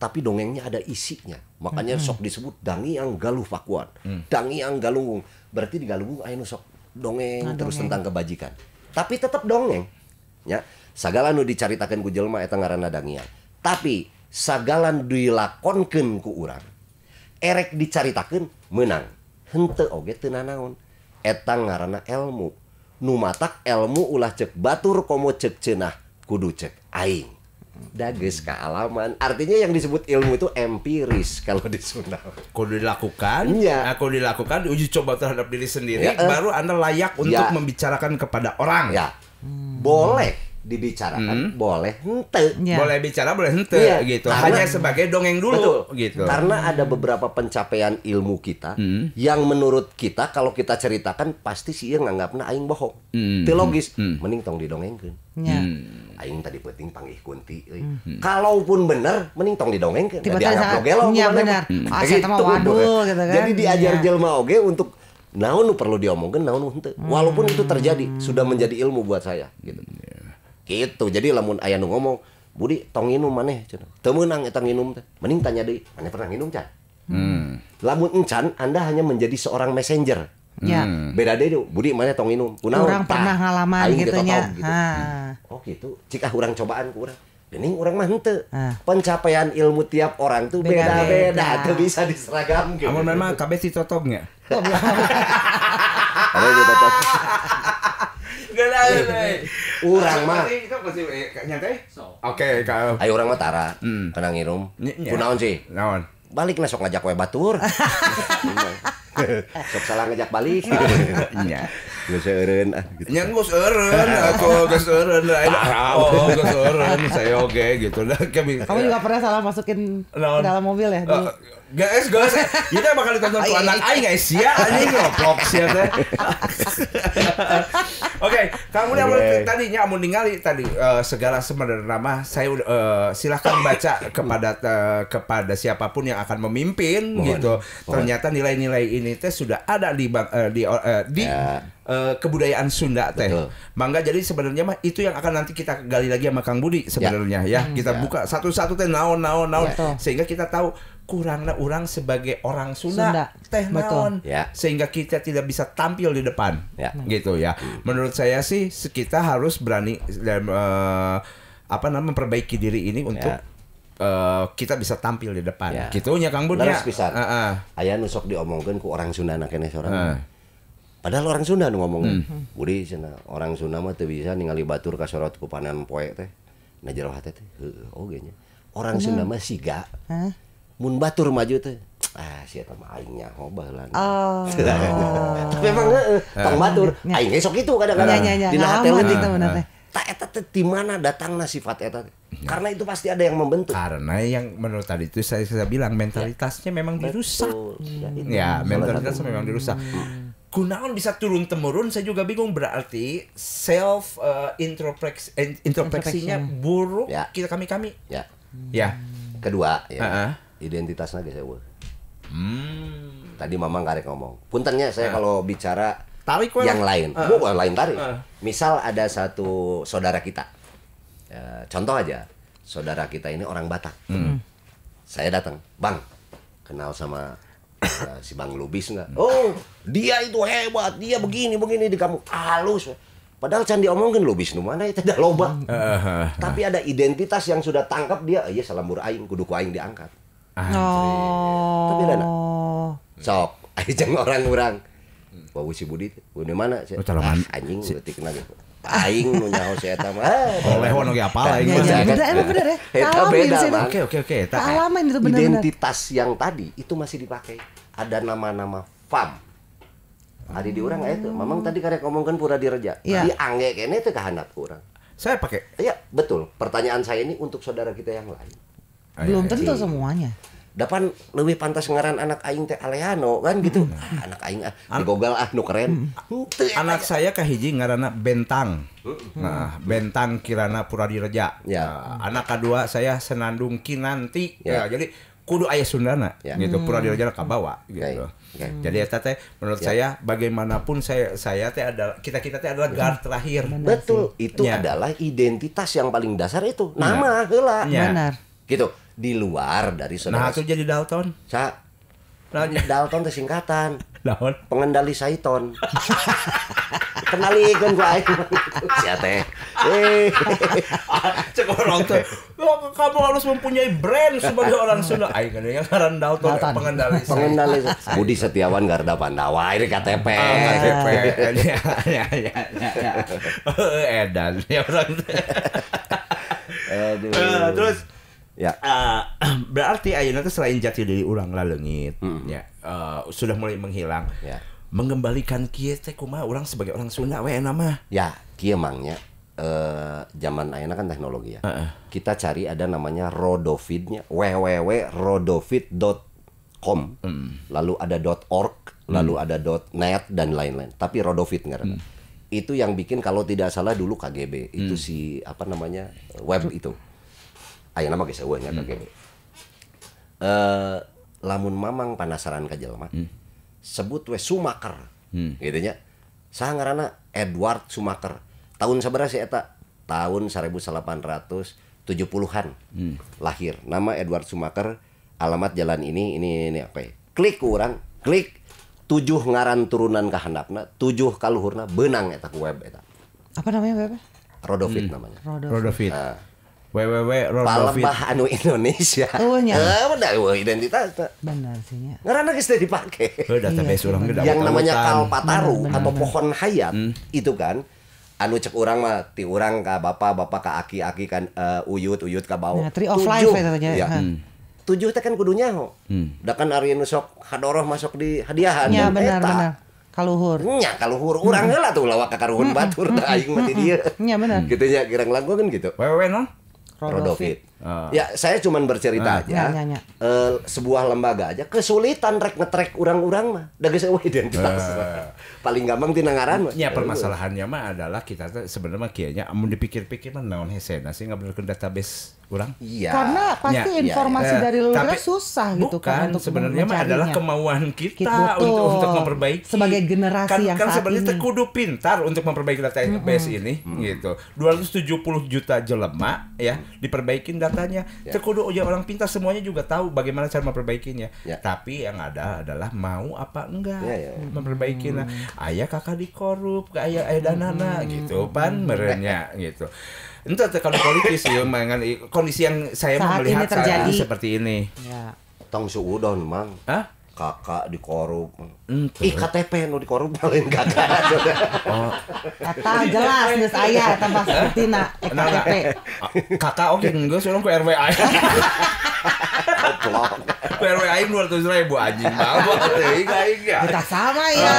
Tapi dongengnya ada isinya. Makanya sok disebut dangiang galuh pakuan. Dangiang galunggung. Berarti di galunggung aya nu sok dongeng terus tentang kebajikan. Tapi tetap dongeng. Ya, sagala nu dicaritakeun ku jelema eta ngaranna dangiang. Tapi sagala nu dilakonkeun ku urang erek dicaritakeun meunang. Henteu oge teu nanaon. Eta ngaranna ilmu. Nu matak ilmu ulah cek batur komo cek cenah kudu cek aing. Dageus kaalaman. Artinya yang disebut ilmu itu empiris kalau di Sunda. Kudu dilakukan, kudu dilakukan, uji coba terhadap diri sendiri, baru Anda layak untuk membicarakan kepada orang. Boleh dibicarakan, boleh henteu. Boleh bicara, boleh henteu gitu. Hanya sebagai dongeng dulu gitu. Karena ada beberapa pencapaian ilmu kita yang menurut kita kalau kita ceritakan pasti sih nganggapna aing bohong. Teu logis. Mending tong didongengkeun. Aing tadi penting panggih kunti euy. Kalaupun bener mending tong didongengkeun. Dianggap gelo. Iya benar. Asa mah waduh gitu kan. Jadi diajar jelema oge untuk naon nu perlu diomongkeun, naon nu henteu. Walaupun itu terjadi, sudah menjadi ilmu buat saya gitu. Gitu. Jadi lamun aya nu ngomong, "Budi, tong nginum maneh?" cenah. Teu meunang eta nginum teh. Mending tanya deui, "Maneh pernah nginum can?" Lamun encan, Anda hanya menjadi seorang messenger. Beda deui, "Budi, maneh tong nginum?" Kunaon? Urang pernah ngalaman gitu nya. Oh gitu. Cik urang cobaan ku urang. Geuning urang mah henteu. Pencapaian ilmu tiap orang tuh beda-beda, teu bisa diseragamkeun. Amun memang kabeh ditotognya. Ada gitu tuh. Gak ada. Urang mah. Oke, kalau Ayo urang mah tara. Kana ngirum. Kunaon sih? naon? Balik na sok ngajak we batur. Sok salah ngajak balik. Nya. Geus eureun gitu. Nya geus eureun, aku geus eureun. Oh, geus eureun saya oge gitu. Kamu juga pernah salah masukin ke dalam mobil ya? Dulu? Guys, kita bakal ditonton tuh anak aing guys ya, anjing ngoplok sia teh. Oke, kamu tadinya mau ningali tadi segala sebenarnya mah saya silahkan baca kepada siapapun yang akan memimpin gitu. Ternyata nilai-nilai ini teh sudah ada di kebudayaan Sunda teh. Mangga jadi sebenarnya mah itu yang akan nanti kita gali lagi sama Kang Budi sebenarnya ya. Kita buka satu-satu teh naon sehingga kita tahu kurangnya orang sebagai orang Sunda teh naon sehingga kita tidak bisa tampil di depan gitu ya. Menurut saya sih kita harus berani dan memperbaiki diri ini untuk kita bisa tampil di depan. Gitunya Kang Budi. Leres pisan. Aya nu sok diomongkeun ku orang Sunda keneh sorang. Padahal orang Sunda nu ngomongin. Budi cenah orang Sunda mah teu bisa ningali batur kasorot ku panen poe teh. Na jero hate teh. Oge nya. Orang Sunda mah siga. Mun batur maju teh. Si eta mah aing nyaho baheula. Tapi memang tong batur aing ge sok kitu kadang-kadang. Dina hate leutik teh bener teh. Tak eta teh di mana datangna sifat eta? Karena itu pasti ada yang membentuk. Karena yang menurut tadi itu saya bilang mentalitasnya memang dirusak. Ya, mentalitasnya memang dirusak. Kunaon bisa turun temurun saya juga bingung, berarti self introspeksinya buruk kita kami. Ya. Kedua identitasnya geus eueuh. Tadi Mamang karek ngomong. Puntennya saya kalau bicara tarik yang lain. Bukan lain tarik. Misal ada satu saudara kita. Contoh aja. Saudara kita ini orang Batak. Saya datang, "Bang, kenal sama si Bang Lubis enggak?" "Oh, dia itu hebat, dia begini di kamu halus." Padahal can diomongin Lubis nu mana itu dah loba. Tapi ada identitas yang sudah tangkap dia, ieu salambur aing kudu ku aing diangkat. Tapi lana. Sok, aing orang-orang. Wah, si Budi, di mana? Anjing leutik na gitu. Aing nu nyaho si eta mah. Oleh ge apal aing mah. Bener ya. Beda, Bang. Oke. Alamin itu bener. Identitas yang tadi itu masih dipakai. Ada nama-nama fam. Adi di urang itu. Mamang tadi karek ngomongkeun Pura Direja. Di angge kene teh kahandap urang. Saya pakai. Iya, betul. Pertanyaan saya ini untuk saudara kita yang lain. Belum tentu semuanya. Dapan leuwih pantas ngaran anak aing teh Aleano kan gitu. Anak aing digogal nu keren. Anak saya kahiji ngaranna Bentang. Nah, Bentang kirana Pura Direja. Anak kedua saya Senandung Kinanti. Jadi kudu aya Sundana gitu. Pura Direja kabawa gitu. Jadi eta teh menurut saya bagaimanapun saya teh adalah kita teh adalah gar terakhir. Betul. Itu adalah identitas yang paling dasar itu. Nama heula. Benar. Gitu. Di luar dari saudara. Nah, itu jadi Dalton. Dalton teh singkatan. Dalton. Pengendali Saiton. Kenalikeun ku aing. Sia teh. Cek orang teh. Kamu harus mempunyai brand sebagai orang Sunda. Aing yang ngaran Dalton pengendali. Budi Setiawan Garda Pandawa ini KTP. Ya. Edan ya orang. Terus berarti ayeuna teh selain jati diri urang laleungit sudah mulai menghilang. Mengembalikan kieu teh kumaha urang sebagai orang Sunda we mah. Ya, kieu mangnya zaman ayeuna kan teknologi ya. Kita cari ada namanya Rodofeed-nya www.rodofeed.com. Lalu ada .org, lalu ada .net dan lain-lain. Tapi Rodofeed ngaranna. Itu yang bikin kalau tidak salah dulu KGB. Itu si web itu. Ayeuna mah geus eueuh nya KGB. Lamun Mamang panasaran ka jelema. Sebut we Sumaker. Gitu nya. Saha ngaranna Edward Sumaker. Tahun sabaraha si eta? Tahun 1870-an. Lahir. Nama Edward Sumaker, alamat jalan ini apa ya? Klik urang, klik 7 ngaran turunan ka handapna, 7 kaluhurna beunang eta ku web eta. Apa namanya web? Rodofeed namanya. Rodofeed. Palembah anu Indonesia. Nya. Bener identitas. Benar sih nya. Ngaranna geus teu dipake. Database urang ge Yang namanya kalpataru atau pohon hayat itu kan anu cek urang mah ti urang ka bapak ka aki kan uyut ka bau. Nah, tree of life eta nya. Ya. 7 teh kan kudunya ho. Da kan ari nu sok hadoroh masuk di hadiahan. Ya benar. Kaluhur. Nya kaluhur urang heula tuh lawak ka karuhun batur da aing mah ti dieu. Nya benar. Gitu nya kirang lagu kan gitu. Wewe non? Rodovit. Ya, saya cuman bercerita aja. Sebuah lembaga aja kesulitan ngetrek urang-urang mah. Da geus eueuh identitas. Paling gampang tina ngaran mah. Ya permasalahannya mah adalah kita tuh sebenarnya kieunya amun dipikir-pikir mah naon hesena sih ngabenerkeun database urang. Iya. Karena pasti informasi dari luar susah gitu kan untuk sebenarnya mah adalah kemauan kita untuk memperbaiki sebagai generasi yang kan saat sebenarnya ini. kudu pintar untuk memperbaiki database ini gitu. 270 juta jelema ya diperbaikin datanya. Kudu orang pintar semuanya juga tahu bagaimana cara memperbaikinya. Tapi yang ada adalah mau apa enggak memperbaikinya. Aya kakak dikorup, aya danana gitu pan merenya gitu. Entah kalau politis ya mangan kondisi yang saya melihat saat seperti ini. Ya. Tong suudon mang. Hah? Kakak dikorup. KTP nu dikorup lain kakak. Eta jelas geus aya eta mah saeutina KTP. Kakak oke geus urang ku RW aya. Ku RW aing 200.000 anjing bawa teh aing ya. Kita sama ya.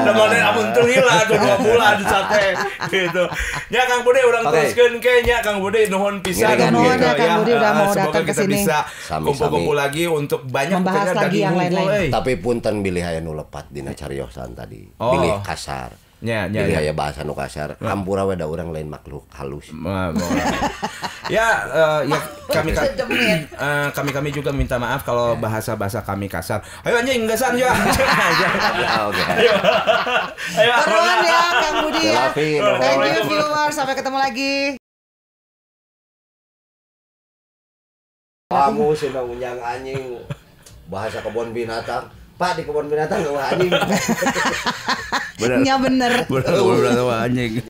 Da mane amun teu heula 2 bulan sate gitu. Nya Kang Bude urang teruskeun ke nya Kang Bude nuhun pisan gitu ya. Kang Bude udah mau datang ke sini. Semoga kita bisa kumpul-kumpul lagi untuk banyak membahas lagi yang lain-lain. Tapi punten bilih aya nu lepat dina cariosan tadi. Bilih kasar. Bilih aya bahasa nu kasar. Hampura we da urang lain makhluk halus. Ya kami juga minta maaf kalau bahasa kami kasar. Ayo anjing gesan ya. Oke. Ayo. Teruan ya Kang Budi ya. Thank you viewers, sampai ketemu lagi. Kamu senang unyang anjing bahasa kebun binatang. Pak di kebun binatang enggak anjing. Bener. Ya bener. Bener anjing.